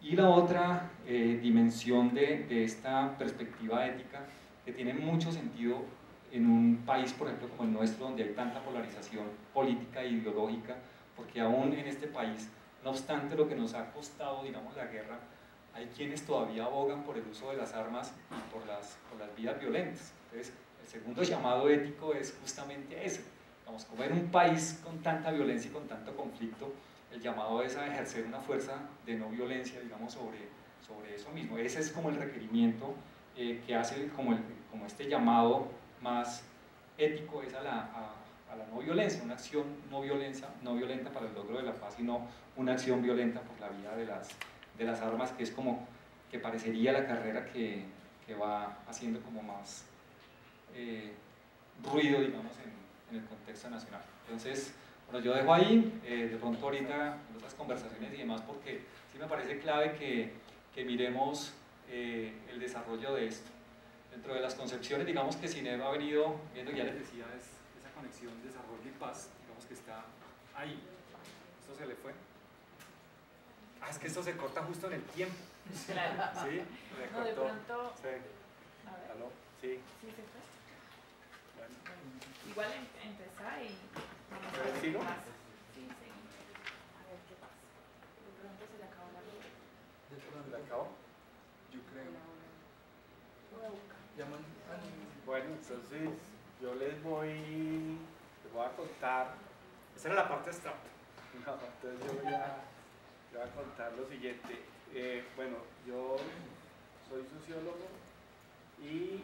Y la otra dimensión de esta perspectiva ética, que tiene mucho sentido en un país, por ejemplo, como el nuestro, donde hay tanta polarización política e ideológica, porque aún en este país, no obstante lo que nos ha costado, digamos, la guerra, hay quienes todavía abogan por el uso de las armas y por las vías violentas. Entonces, el segundo llamado ético es justamente ese. Vamos, como en un país con tanta violencia y con tanto conflicto, el llamado es a ejercer una fuerza de no violencia, digamos, sobre eso mismo. Ese es como el requerimiento que hace como este llamado más ético, es a la no violencia, una acción no violenta para el logro de la paz, y no una acción violenta por la vía de las armas, que es como que parecería la carrera que va haciendo como más ruido, digamos, en el contexto nacional. Entonces, bueno, yo dejo ahí, de pronto ahorita en otras conversaciones y demás, porque sí me parece clave que miremos el desarrollo de esto. Dentro de las concepciones, digamos, que CINEP ha venido viendo, ya les decía, es esa conexión desarrollo y paz, digamos, que está ahí. ¿Esto se le fue? Ah, es que esto se corta justo en el tiempo. Claro. ¿Sí? No, de pronto... Sí. A ver. ¿Aló? Sí. ¿Sí se fue? Bueno. Igual empezá y vamos a ver qué ¿Sigo? pasa. Sí, sí. A ver qué pasa. De pronto se le acabó la vida. ¿Le acabó? Yo creo. Voy a buscar. Llaman Bueno, entonces yo les voy a contar. Esa era la parte abstracta. No, entonces yo voy a contar lo siguiente. Bueno, yo soy sociólogo y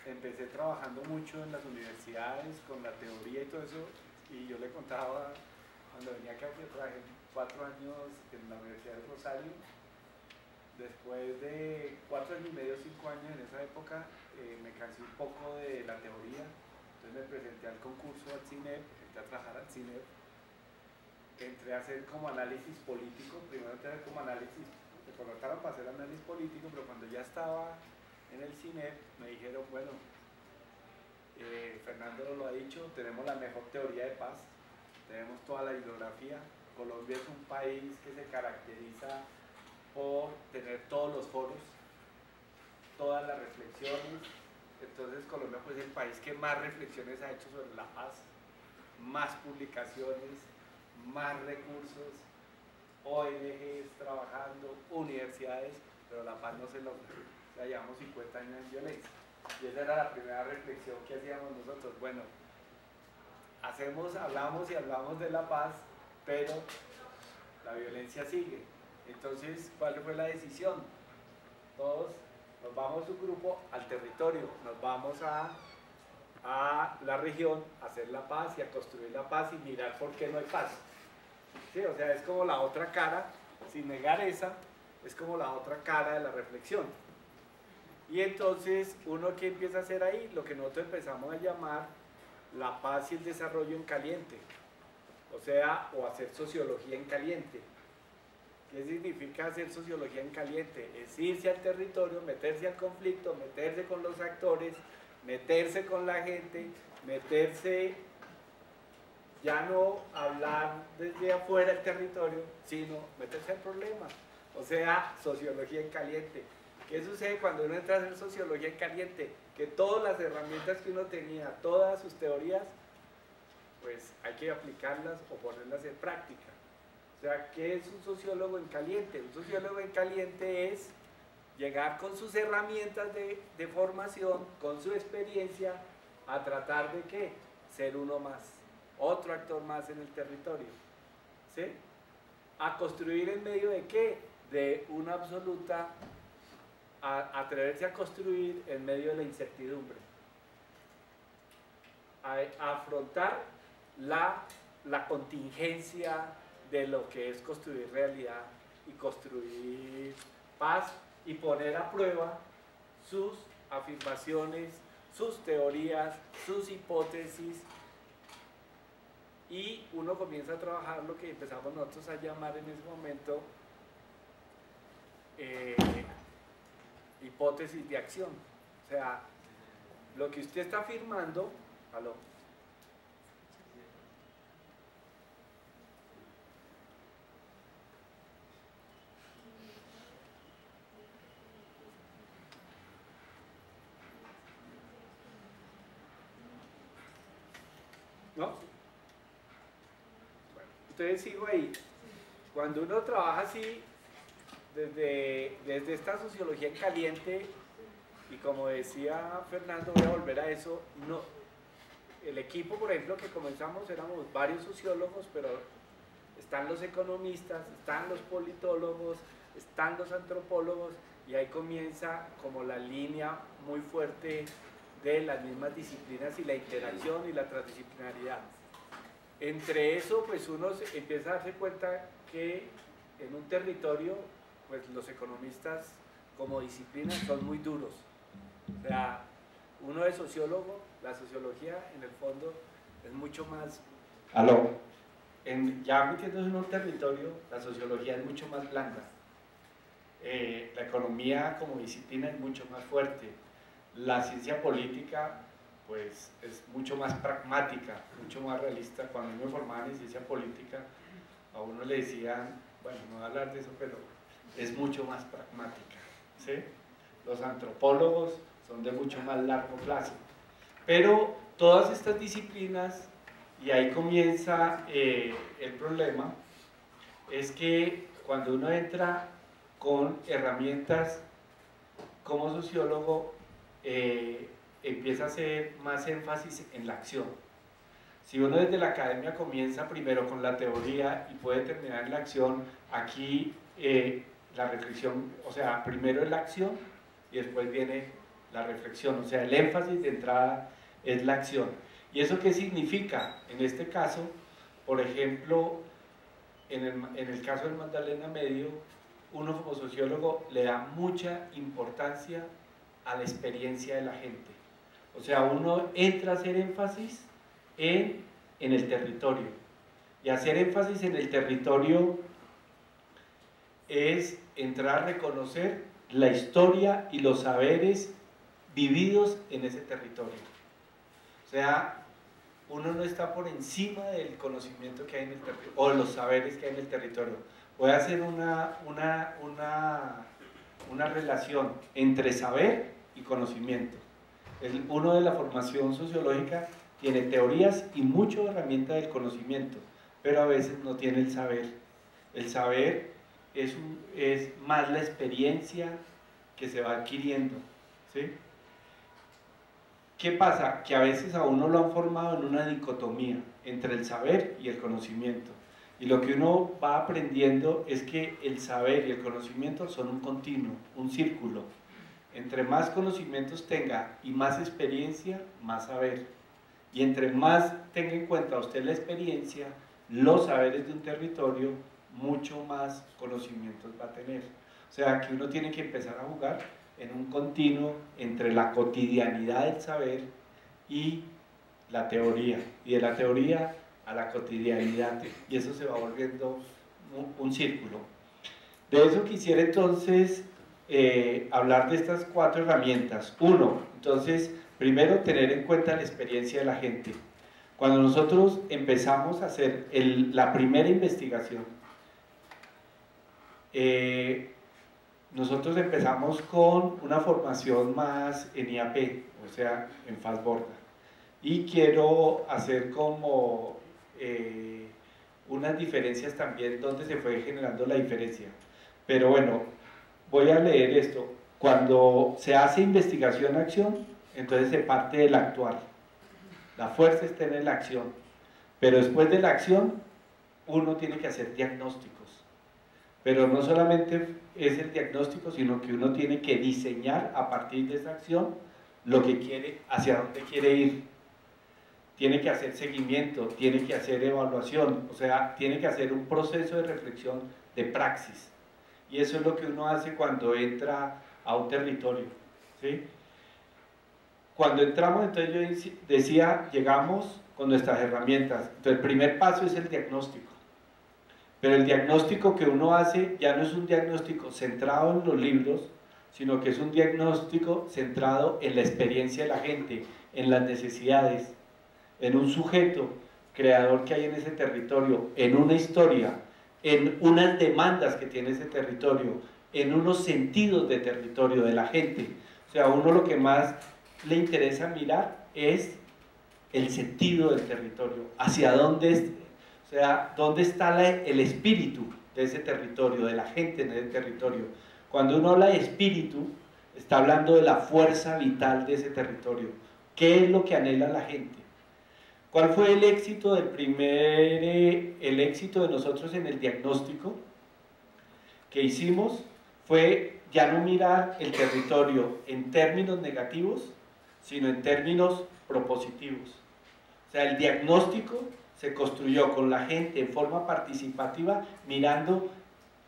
empecé trabajando mucho en las universidades con la teoría y todo eso, y yo le contaba cuando venía acá que trabajé 4 años en la Universidad de Rosario. Después de 4 años y medio, 5 años en esa época, me cansé un poco de la teoría, entonces me presenté al concurso al CINEP, entré a trabajar al CINEP, entré a hacer como análisis político. Primero entré a hacer como análisis, me contrataron para hacer análisis político, pero cuando ya estaba en el CINEP me dijeron, bueno, Fernando lo ha dicho, tenemos la mejor teoría de paz, tenemos toda la bibliografía. Colombia es un país que se caracteriza por tener todos los foros, todas las reflexiones. Entonces Colombia pues es el país que más reflexiones ha hecho sobre la paz, más publicaciones, más recursos, ONGs trabajando, universidades, pero la paz no se logra. O sea, llevamos 50 años en violencia. Y esa era la primera reflexión que hacíamos nosotros. Bueno, hablamos y hablamos de la paz, pero la violencia sigue. Entonces, ¿cuál fue la decisión? Todos nos vamos un grupo al territorio, nos vamos a la región a hacer la paz y a construir la paz y mirar por qué no hay paz. ¿Sí? O sea, es como la otra cara, sin negar esa, es como la otra cara de la reflexión. Y entonces, uno que empieza a hacer ahí, lo que nosotros empezamos a llamar la paz y el desarrollo en caliente. O sea, o hacer sociología en caliente. ¿Qué significa hacer sociología en caliente? Es irse al territorio, meterse al conflicto, meterse con los actores, meterse con la gente, meterse, ya no hablar desde afuera del territorio, sino meterse al problema. O sea, sociología en caliente. ¿Qué sucede cuando uno entra a hacer sociología en caliente? Que todas las herramientas que uno tenía, todas sus teorías, pues hay que aplicarlas o ponerlas en práctica. O sea, ¿qué es un sociólogo en caliente? Un sociólogo en caliente es llegar con sus herramientas de formación, con su experiencia, a tratar de ¿qué? Ser uno más, otro actor más en el territorio. ¿Sí? A construir en medio de ¿qué? De una absoluta, a atreverse a construir en medio de la incertidumbre. A afrontar la contingencia de lo que es construir realidad y construir paz y poner a prueba sus afirmaciones, sus teorías, sus hipótesis y uno comienza a trabajar lo que empezamos nosotros a llamar en ese momento hipótesis de acción. O sea, lo que usted está afirmando, ¿aló? ¿No? Bueno, entonces sigo ahí. Cuando uno trabaja así, desde esta sociología en caliente, y como decía Fernando, voy a volver a eso, no, el equipo, por ejemplo, que comenzamos, éramos varios sociólogos, pero están los economistas, están los politólogos, están los antropólogos, y ahí comienza como la línea muy fuerte de las mismas disciplinas y la interacción y la transdisciplinaridad. Entre eso, pues uno empieza a darse cuenta que en un territorio, pues los economistas como disciplina son muy duros. O sea, uno es sociólogo, la sociología en el fondo es mucho más... Aló, ya metiéndose en un territorio, la sociología es mucho más blanda. La economía como disciplina es mucho más fuerte. La ciencia política, pues, es mucho más pragmática, mucho más realista. Cuando me formaban en ciencia política, a uno le decían, bueno, no voy a hablar de eso, pero es mucho más pragmática, ¿sí? Los antropólogos son de mucho más largo plazo. Pero todas estas disciplinas, y ahí comienza el problema, es que cuando uno entra con herramientas como sociólogo, empieza a hacer más énfasis en la acción. Si uno desde la academia comienza primero con la teoría y puede terminar en la acción, aquí la reflexión, o sea, primero es la acción y después viene la reflexión, o sea, el énfasis de entrada es la acción. ¿Y eso qué significa? En este caso, por ejemplo, en el caso del Magdalena Medio, uno como sociólogo le da mucha importancia a la experiencia de la gente. O sea, uno entra a hacer énfasis en el territorio. Y hacer énfasis en el territorio es entrar a reconocer la historia y los saberes vividos en ese territorio. O sea, uno no está por encima del conocimiento que hay en el territorio, o los saberes que hay en el territorio. Voy a hacer una relación entre saber y conocimiento. Uno de la formación sociológica tiene teorías y muchas herramientas del conocimiento, pero a veces no tiene el saber. El saber es más la experiencia que se va adquiriendo, ¿sí? ¿Qué pasa? Que a veces a uno lo han formado en una dicotomía entre el saber y el conocimiento. Y lo que uno va aprendiendo es que el saber y el conocimiento son un continuo, un círculo. Entre más conocimientos tenga y más experiencia, más saber. Y entre más tenga en cuenta usted la experiencia, los saberes de un territorio, mucho más conocimientos va a tener. O sea, que uno tiene que empezar a jugar en un continuo entre la cotidianidad del saber y la teoría. Y de la teoría a la cotidianidad. Y eso se va volviendo un círculo. De eso quisiera entonces hablar de estas 4 herramientas. Uno, entonces, primero tener en cuenta la experiencia de la gente. Cuando nosotros empezamos a hacer la primera investigación, nosotros empezamos con una formación más en IAP, o sea, en Fastborda. Y quiero hacer como unas diferencias también donde se fue generando la diferencia. Pero bueno, voy a leer esto. Cuando se hace investigación-acción, entonces se parte del actuar. La fuerza está en la acción. Pero después de la acción, uno tiene que hacer diagnósticos. Pero no solamente es el diagnóstico, sino que uno tiene que diseñar a partir de esa acción lo que quiere, hacia dónde quiere ir. Tiene que hacer seguimiento, tiene que hacer evaluación, o sea, tiene que hacer un proceso de reflexión de praxis. Y eso es lo que uno hace cuando entra a un territorio, ¿sí? Cuando entramos, entonces yo decía, llegamos con nuestras herramientas. Entonces el primer paso es el diagnóstico. Pero el diagnóstico que uno hace ya no es un diagnóstico centrado en los libros, sino que es un diagnóstico centrado en la experiencia de la gente, en las necesidades, en un sujeto creador que hay en ese territorio, en una historia, en unas demandas que tiene ese territorio, en unos sentidos de territorio de la gente. O sea, a uno lo que más le interesa mirar es el sentido del territorio, hacia dónde es, o sea, dónde está el espíritu de ese territorio, de la gente en ese territorio. Cuando uno habla de espíritu, está hablando de la fuerza vital de ese territorio. ¿Qué es lo que anhela la gente? ¿Cuál fue el éxito el éxito de nosotros en el diagnóstico que hicimos? Fue ya no mirar el territorio en términos negativos, sino en términos propositivos. O sea, el diagnóstico se construyó con la gente en forma participativa, mirando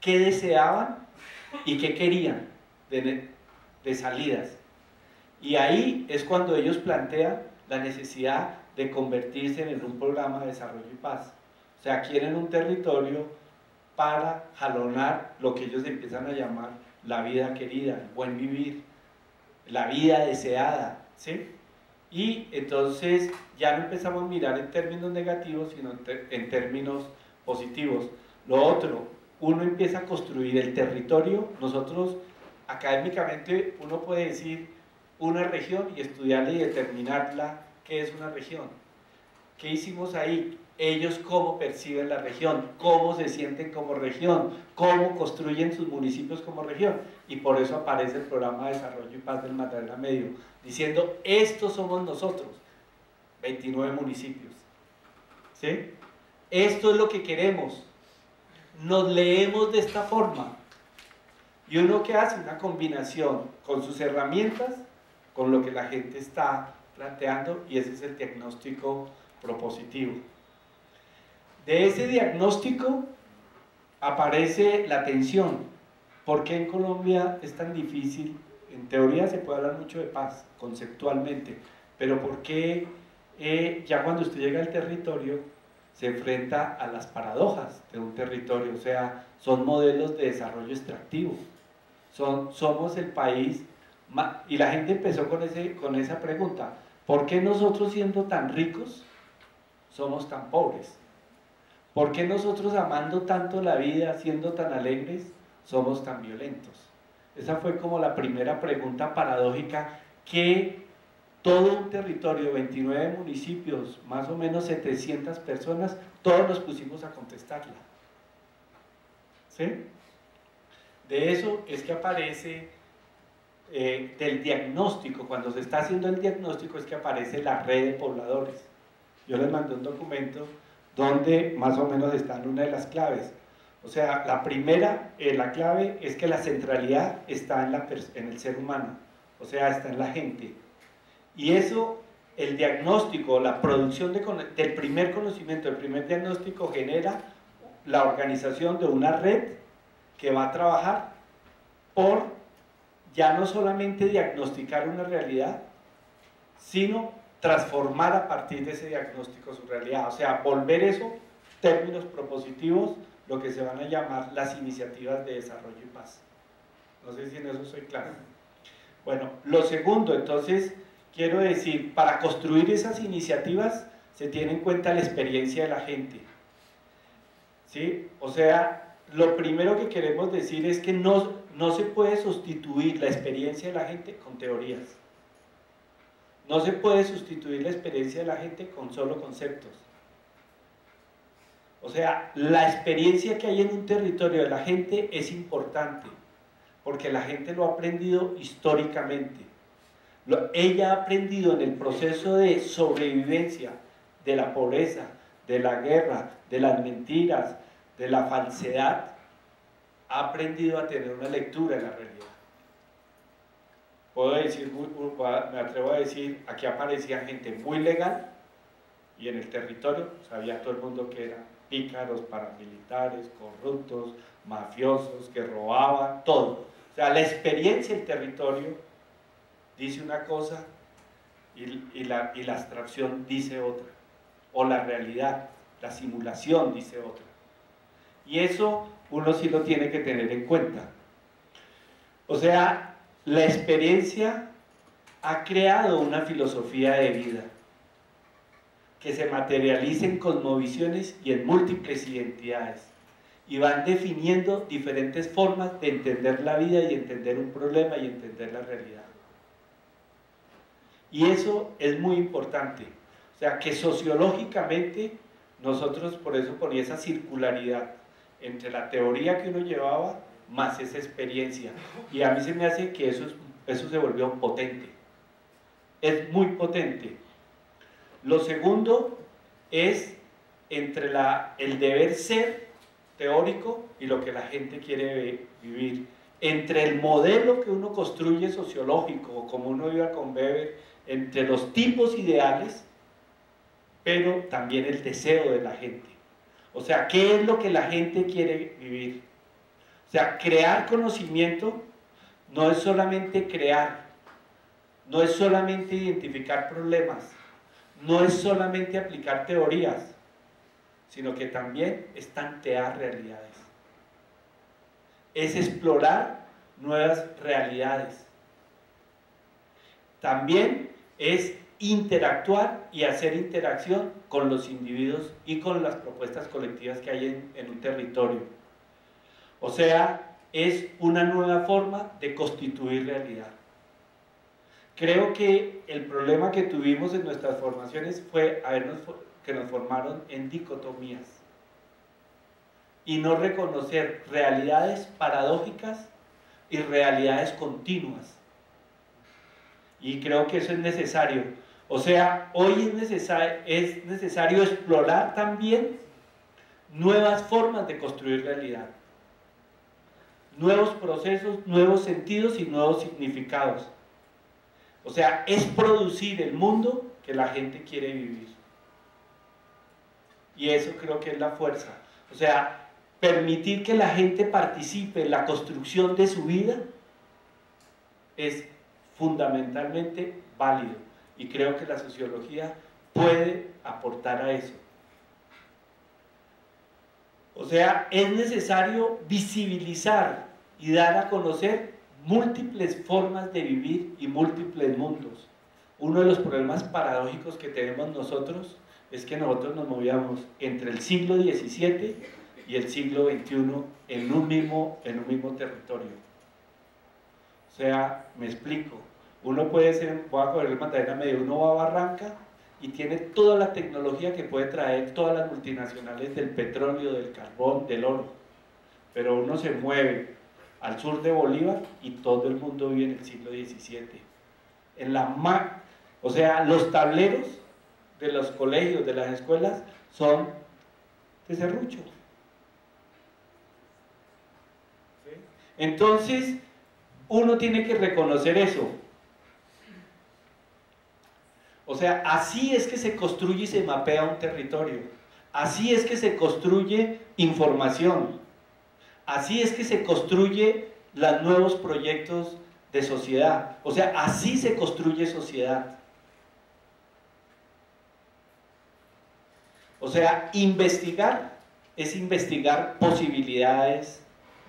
qué deseaban y qué querían de salidas. Y ahí es cuando ellos plantean la necesidad de convertirse en un programa de desarrollo y paz. O sea, quieren un territorio para jalonar lo que ellos empiezan a llamar la vida querida, el buen vivir, la vida deseada, ¿sí? Y entonces ya no empezamos a mirar en términos negativos, sino en términos positivos. Lo otro, uno empieza a construir el territorio. Nosotros, académicamente, uno puede decir una región y estudiarla y determinarla qué es una región. ¿Qué hicimos ahí? Ellos cómo perciben la región, cómo se sienten como región, cómo construyen sus municipios como región. Y por eso aparece el Programa de Desarrollo y Paz del Magdalena Medio, diciendo, estos somos nosotros, 29 municipios. ¿Sí? Esto es lo que queremos. Nos leemos de esta forma. Y uno que hace una combinación con sus herramientas, con lo que la gente está planteando, y ese es el diagnóstico propositivo. De ese diagnóstico aparece la tensión. ¿Por qué en Colombia es tan difícil? En teoría se puede hablar mucho de paz, conceptualmente, pero ¿por qué ya cuando usted llega al territorio se enfrenta a las paradojas de un territorio? O sea, son modelos de desarrollo extractivo. Somos el país, y la gente empezó con esa pregunta, ¿por qué nosotros siendo tan ricos somos tan pobres? ¿Por qué nosotros amando tanto la vida, siendo tan alegres, somos tan violentos? Esa fue como la primera pregunta paradójica que todo un territorio, 29 municipios, más o menos 700 personas, todos nos pusimos a contestarla. ¿Sí? De eso es que aparece, del diagnóstico, cuando se está haciendo el diagnóstico es que aparece la red de pobladores. Yo les mandé un documento donde más o menos están una de las claves. O sea, la primera, la clave es que la centralidad está en el ser humano, o sea, está en la gente. Y eso, el diagnóstico, la producción del primer conocimiento, el primer diagnóstico genera la organización de una red que va a trabajar por ya no solamente diagnosticar una realidad, sino transformar a partir de ese diagnóstico su realidad. O sea, volver eso, términos propositivos, lo que se van a llamar las iniciativas de desarrollo y paz. No sé si en eso soy claro. Bueno, lo segundo, entonces, quiero decir, para construir esas iniciativas se tiene en cuenta la experiencia de la gente. ¿Sí? O sea, lo primero que queremos decir es que no se puede sustituir la experiencia de la gente con teorías. No se puede sustituir la experiencia de la gente con solo conceptos. O sea, la experiencia que hay en un territorio de la gente es importante, porque la gente lo ha aprendido históricamente. Ella ha aprendido en el proceso de sobrevivencia, de la pobreza, de la guerra, de las mentiras, de la falsedad, ha aprendido a tener una lectura de la realidad. Puedo decir, me atrevo a decir, aquí aparecía gente muy legal, y en el territorio sabía todo el mundo que eran pícaros, paramilitares, corruptos, mafiosos, que robaban, todo. O sea, la experiencia del territorio dice una cosa y la abstracción dice otra. o la realidad, la simulación, dice otra. Y eso uno sí lo tiene que tener en cuenta. O sea, la experiencia ha creado una filosofía de vida que se materializa en cosmovisiones y en múltiples identidades, y van definiendo diferentes formas de entender la vida y entender un problema y entender la realidad. Y eso es muy importante. O sea, que sociológicamente nosotros, por eso ponía esa circularidad entre la teoría que uno llevaba más esa experiencia. Y a mí se me hace que eso se volvió potente. Es muy potente. Lo segundo es entre el deber ser teórico y lo que la gente quiere vivir. Entre el modelo que uno construye sociológico, como uno iba con Weber, entre los tipos ideales, pero también el deseo de la gente. O sea, ¿qué es lo que la gente quiere vivir? O sea, crear conocimiento no es solamente crear, no es solamente identificar problemas, no es solamente aplicar teorías, sino que también es tantear realidades. Es explorar nuevas realidades. También es interactuar y hacer interacción con los individuos y con las propuestas colectivas que hay en un territorio. O sea, es una nueva forma de constituir realidad. Creo que el problema que tuvimos en nuestras formaciones fue que nos formaron en dicotomías y no reconocer realidades paradójicas y realidades continuas. Y creo que eso es necesario. O sea, hoy es necesario explorar también nuevas formas de construir realidad, nuevos procesos, nuevos sentidos y nuevos significados. O sea, es producir el mundo que la gente quiere vivir. Y eso creo que es la fuerza. O sea, permitir que la gente participe en la construcción de su vida es fundamentalmente válido. Y creo que la sociología puede aportar a eso. O sea, es necesario visibilizar y dar a conocer múltiples formas de vivir y múltiples mundos. Uno de los problemas paradójicos que tenemos nosotros es que nosotros nos movíamos entre el siglo XVII y el siglo XXI en un mismo territorio. O sea, me explico. Uno puede ser, voy a coger el Magdalena Medio, uno va a Barranca y tiene toda la tecnología que puede traer todas las multinacionales del petróleo, del carbón, del oro. Pero uno se mueve al sur de Bolívar y todo el mundo vive en el siglo XVII. O sea, los tableros de los colegios, de las escuelas, son de serrucho. ¿Sí? Entonces, uno tiene que reconocer eso. O sea, así es que se construye y se mapea un territorio. Así es que se construye información. Así es que se construye los nuevos proyectos de sociedad. O sea, así se construye sociedad. O sea, investigar es investigar posibilidades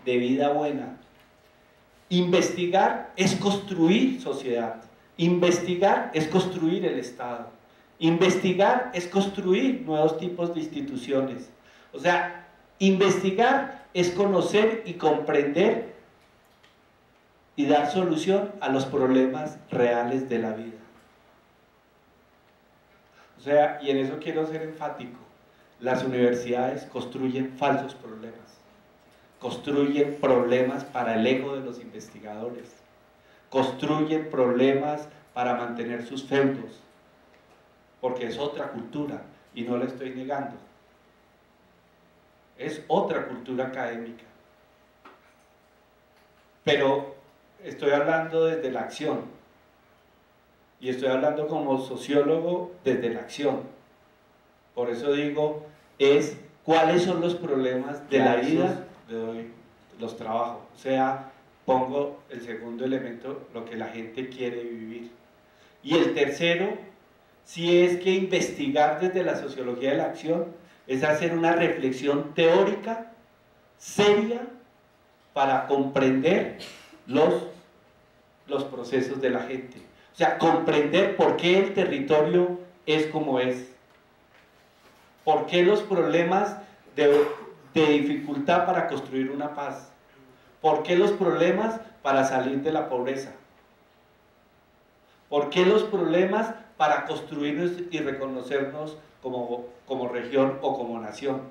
de vida buena. Investigar es construir sociedad. Investigar es construir el Estado. Investigar es construir nuevos tipos de instituciones. O sea, investigar es conocer y comprender y dar solución a los problemas reales de la vida. O sea, y en eso quiero ser enfático, las universidades construyen falsos problemas, construyen problemas para el ego de los investigadores, construyen problemas para mantener sus feudos, porque es otra cultura, y no la estoy negando. Es otra cultura académica. Pero estoy hablando desde la acción, y estoy hablando como sociólogo desde la acción. Por eso digo, cuáles son los problemas de la vida, los trabajos. O sea, pongo el segundo elemento, lo que la gente quiere vivir. Y el tercero, sí es que investigar desde la sociología de la acción es hacer una reflexión teórica, seria, para comprender los procesos de la gente. O sea, comprender por qué el territorio es como es. Por qué los problemas de dificultad para construir una paz. ¿Por qué los problemas para salir de la pobreza? ¿Por qué los problemas para construirnos y reconocernos como región o como nación?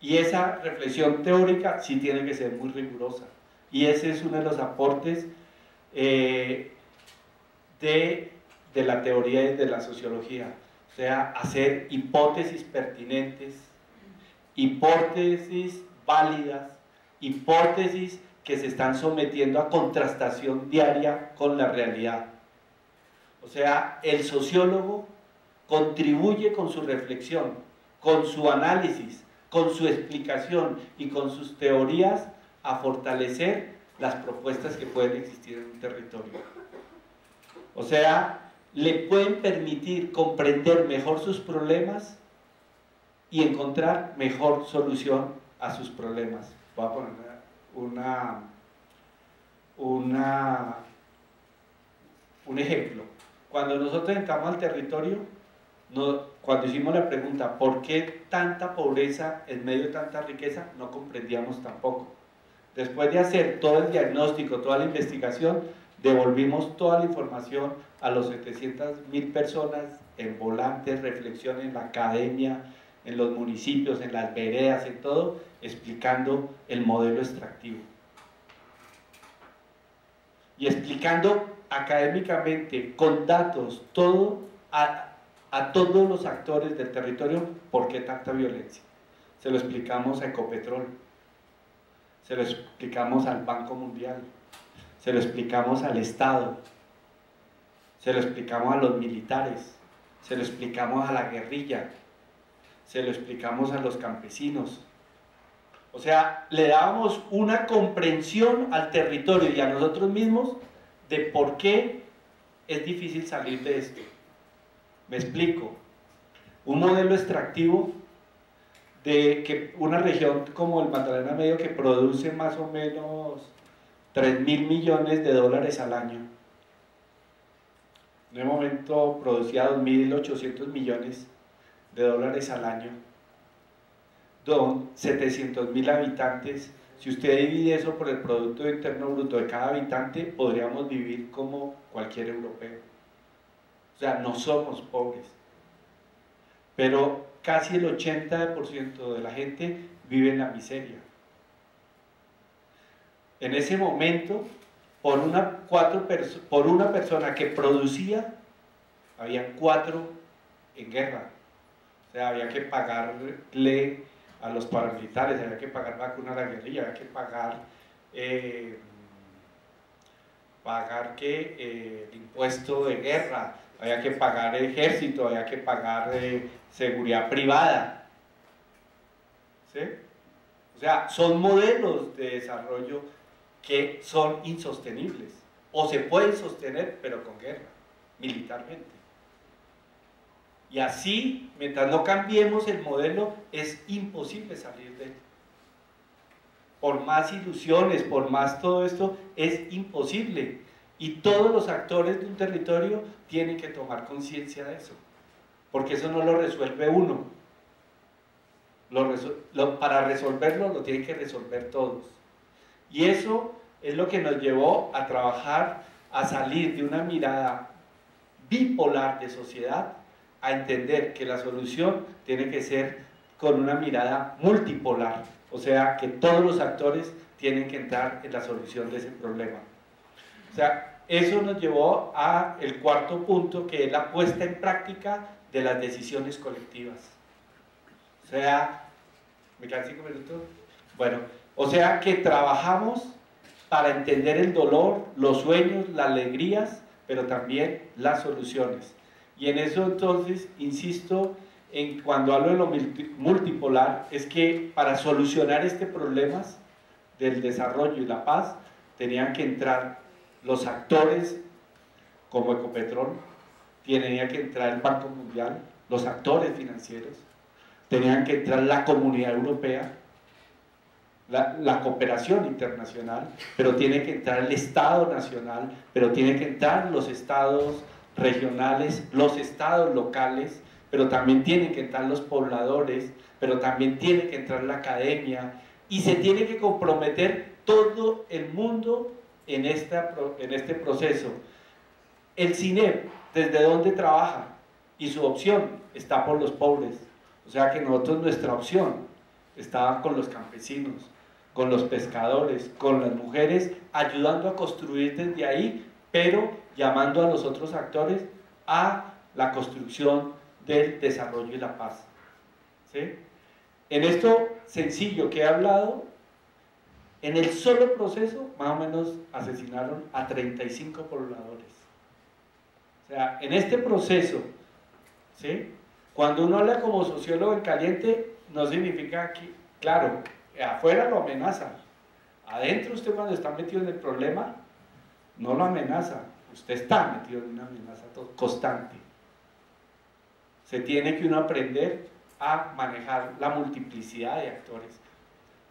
Y esa reflexión teórica sí tiene que ser muy rigurosa. Y ese es uno de los aportes de la teoría y de la sociología. O sea, hacer hipótesis pertinentes, hipótesis válidas, hipótesis que se están sometiendo a contrastación diaria con la realidad. O sea, el sociólogo contribuye con su reflexión, con su análisis, con su explicación y con sus teorías a fortalecer las propuestas que pueden existir en un territorio. O sea, le pueden permitir comprender mejor sus problemas y encontrar mejor solución a sus problemas. Voy a poner un ejemplo. Cuando nosotros entramos al territorio, cuando hicimos la pregunta ¿por qué tanta pobreza en medio de tanta riqueza? No comprendíamos tampoco. Después de hacer todo el diagnóstico, toda la investigación, devolvimos toda la información a los 700.000 personas en volantes, reflexión en la academia, en los municipios, en las veredas, en todo, explicando el modelo extractivo. Y explicando académicamente, con datos, todo a todos los actores del territorio por qué tanta violencia. Se lo explicamos a Ecopetrol, se lo explicamos al Banco Mundial, se lo explicamos al Estado, se lo explicamos a los militares, se lo explicamos a la guerrilla, se lo explicamos a los campesinos. O sea, le dábamos una comprensión al territorio y a nosotros mismos de por qué es difícil salir de esto. Me explico. Un modelo extractivo de que una región como el Magdalena Medio, que produce más o menos 3.000 millones de dólares al año. En el momento producía 2.800 millones de dólares al año. 700.000 habitantes. Si usted divide eso por el Producto Interno Bruto de cada habitante, podríamos vivir como cualquier europeo. O sea, no somos pobres. Pero casi el 80% de la gente vive en la miseria. En ese momento, por una persona que producía, habían 4 en guerra. O sea, había que pagarle a los paramilitares, había que pagar vacuna a la guerrilla, había que pagar el impuesto de guerra, había que pagar ejército, había que pagar seguridad privada. ¿Sí? O sea, son modelos de desarrollo que son insostenibles, o se pueden sostener, pero con guerra, militarmente. Y así, mientras no cambiemos el modelo, es imposible salir de él. Por más ilusiones, por más todo esto, es imposible. Y todos los actores de un territorio tienen que tomar conciencia de eso, porque eso no lo resuelve uno. Para resolverlo lo tienen que resolver todos. Y eso es lo que nos llevó a trabajar, a salir de una mirada bipolar de sociedad, a entender que la solución tiene que ser con una mirada multipolar, o sea, que todos los actores tienen que entrar en la solución de ese problema. O sea, eso nos llevó a el cuarto punto, que es la puesta en práctica de las decisiones colectivas. O sea, ¿me quedan 5 minutos? Bueno, o sea que trabajamos para entender el dolor, los sueños, las alegrías, pero también las soluciones. Y en eso entonces, insisto, cuando hablo de lo multipolar, es que para solucionar este problema del desarrollo y la paz, tenían que entrar los actores como Ecopetrol, tenía que entrar el Banco Mundial, los actores financieros, tenían que entrar la Comunidad Europea, la cooperación internacional, pero tiene que entrar el Estado nacional, pero tiene que entrar los estados regionales, los estados locales, pero también tienen que entrar los pobladores, pero también tiene que entrar la academia, y se tiene que comprometer todo el mundo en este proceso. El CINEP, ¿desde dónde trabaja? Y su opción está por los pobres, o sea que nosotros, nuestra opción estaba con los campesinos, con los pescadores, con las mujeres, ayudando a construir desde ahí, pero llamando a los otros actores a la construcción del desarrollo y la paz. ¿Sí? En esto sencillo que he hablado, en el solo proceso, más o menos asesinaron a 35 pobladores. O sea, en este proceso, ¿sí? Cuando uno habla como sociólogo en caliente, no significa que, claro, afuera lo amenaza. Adentro usted cuando está metido en el problema, no lo amenaza. Usted está metido en una amenaza constante. Se tiene que uno aprender a manejar la multiplicidad de actores.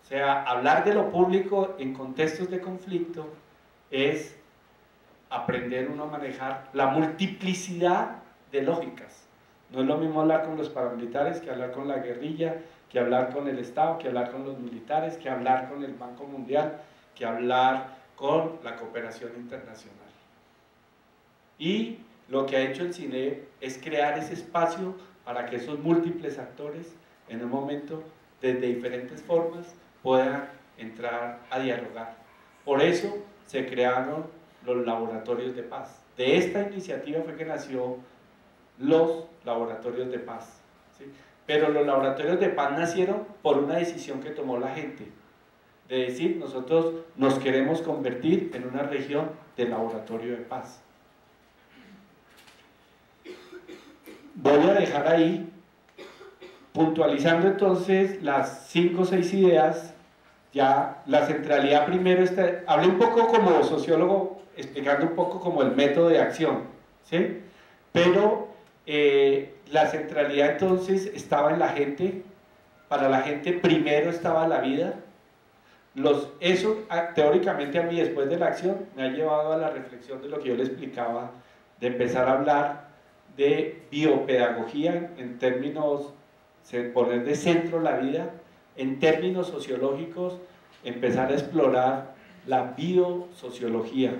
O sea, hablar de lo público en contextos de conflicto es aprender uno a manejar la multiplicidad de lógicas. No es lo mismo hablar con los paramilitares que hablar con la guerrilla, que hablar con el Estado, que hablar con los militares, que hablar con el Banco Mundial, que hablar con la cooperación internacional. Y lo que ha hecho el CINEP es crear ese espacio para que esos múltiples actores, en un momento, desde diferentes formas, puedan entrar a dialogar. Por eso se crearon los laboratorios de paz. De esta iniciativa fue que nació los laboratorios de paz, ¿sí? Pero los laboratorios de paz nacieron por una decisión que tomó la gente, de decir, nosotros nos queremos convertir en una región de laboratorio de paz. Voy a dejar ahí, puntualizando entonces las 5 o 6 ideas. Ya la centralidad primero está, hablé un poco como sociólogo, explicando un poco como el método de acción, ¿sí? Pero la centralidad entonces estaba en la gente, para la gente primero estaba la vida. Eso teóricamente a mí después de la acción me ha llevado a la reflexión de lo que yo le explicaba, de empezar a hablar de biopedagogía en términos, poner de centro la vida, en términos sociológicos, empezar a explorar la biosociología,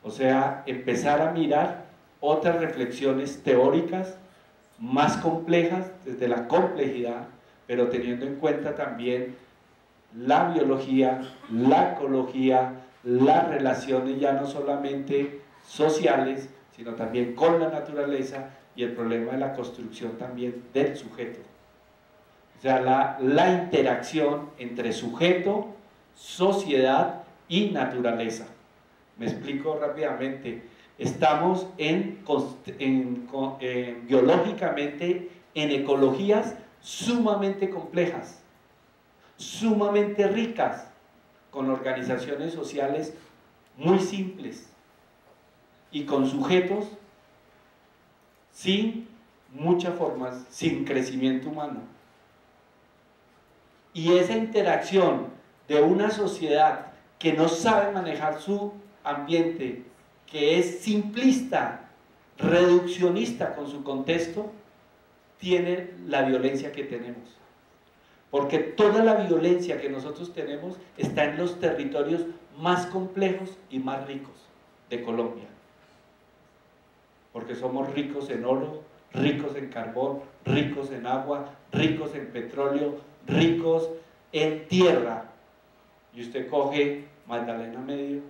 o sea, empezar a mirar otras reflexiones teóricas más complejas desde la complejidad, pero teniendo en cuenta también la biología, la ecología, las relaciones ya no solamente sociales, sino también con la naturaleza y el problema de la construcción también del sujeto. O sea, la interacción entre sujeto, sociedad y naturaleza. Me explico rápidamente. Estamos biológicamente en ecologías sumamente complejas, sumamente ricas, con organizaciones sociales muy simples y con sujetos sin muchas formas, sin crecimiento humano. Y esa interacción de una sociedad que no sabe manejar su ambiente, que es simplista, reduccionista con su contexto, tiene la violencia que tenemos. Porque toda la violencia que nosotros tenemos está en los territorios más complejos y más ricos de Colombia. Porque somos ricos en oro, ricos en carbón, ricos en agua, ricos en petróleo, ricos en tierra. Y usted coge Magdalena Medio,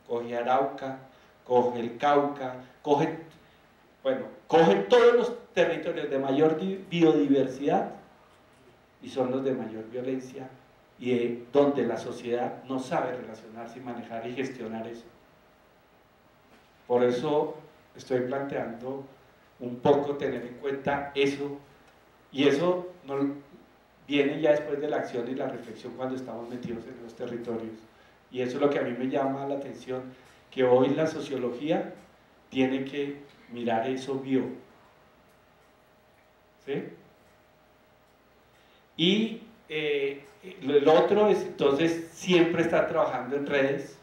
coge Arauca, coge el Cauca, coge todos los territorios de mayor biodiversidad y son los de mayor violencia y donde la sociedad no sabe relacionarse y manejar y gestionar eso. Por eso estoy planteando un poco tener en cuenta eso, y eso no viene ya después de la acción y la reflexión cuando estamos metidos en los territorios. Y eso es lo que a mí me llama la atención, que hoy la sociología tiene que mirar eso bio. ¿Sí? Y el otro es, entonces, siempre estar trabajando en redes,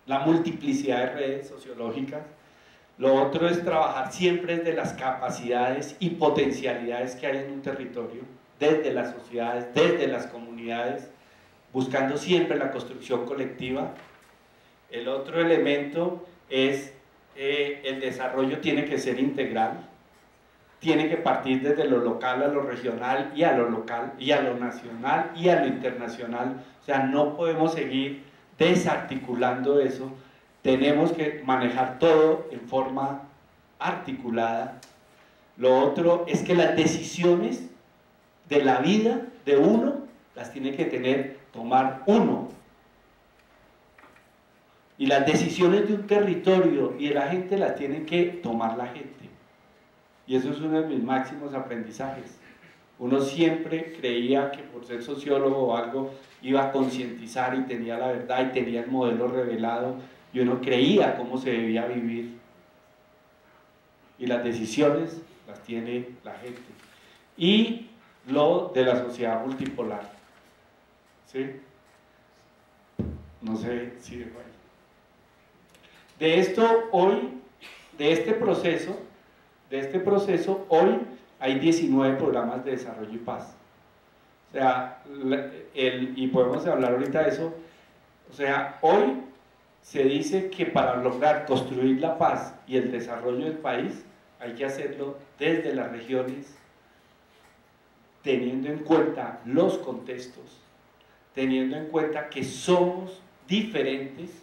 la multiplicidad de redes sociológicas. Lo otro es trabajar siempre desde las capacidades y potencialidades que hay en un territorio, desde las sociedades, desde las comunidades, buscando siempre la construcción colectiva. El otro elemento es el desarrollo tiene que ser integral, tiene que partir desde lo local a lo regional y a lo local y a lo nacional y a lo internacional. O sea, no podemos seguir desarticulando eso, tenemos que manejar todo en forma articulada. Lo otro es que las decisiones de la vida de uno las tiene que tomar uno. Y las decisiones de un territorio y de la gente las tiene que tomar la gente. Y eso es uno de mis máximos aprendizajes. Uno siempre creía que por ser sociólogo o algo iba a concientizar y tenía la verdad y tenía el modelo revelado y uno creía cómo se debía vivir. Y las decisiones las tiene la gente. Y lo de la sociedad multipolar. ¿Sí? No sé si dejo ahí. De esto hoy, de este proceso, hoy hay 19 programas de desarrollo y paz. O sea, y podemos hablar ahorita de eso, o sea, hoy se dice que para lograr construir la paz y el desarrollo del país, hay que hacerlo desde las regiones, teniendo en cuenta los contextos, teniendo en cuenta que somos diferentes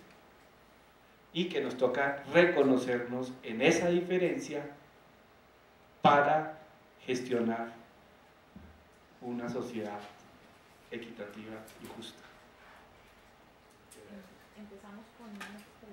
y que nos toca reconocernos en esa diferencia para gestionar una sociedad equitativa y justa. Empezamos con unas preguntas.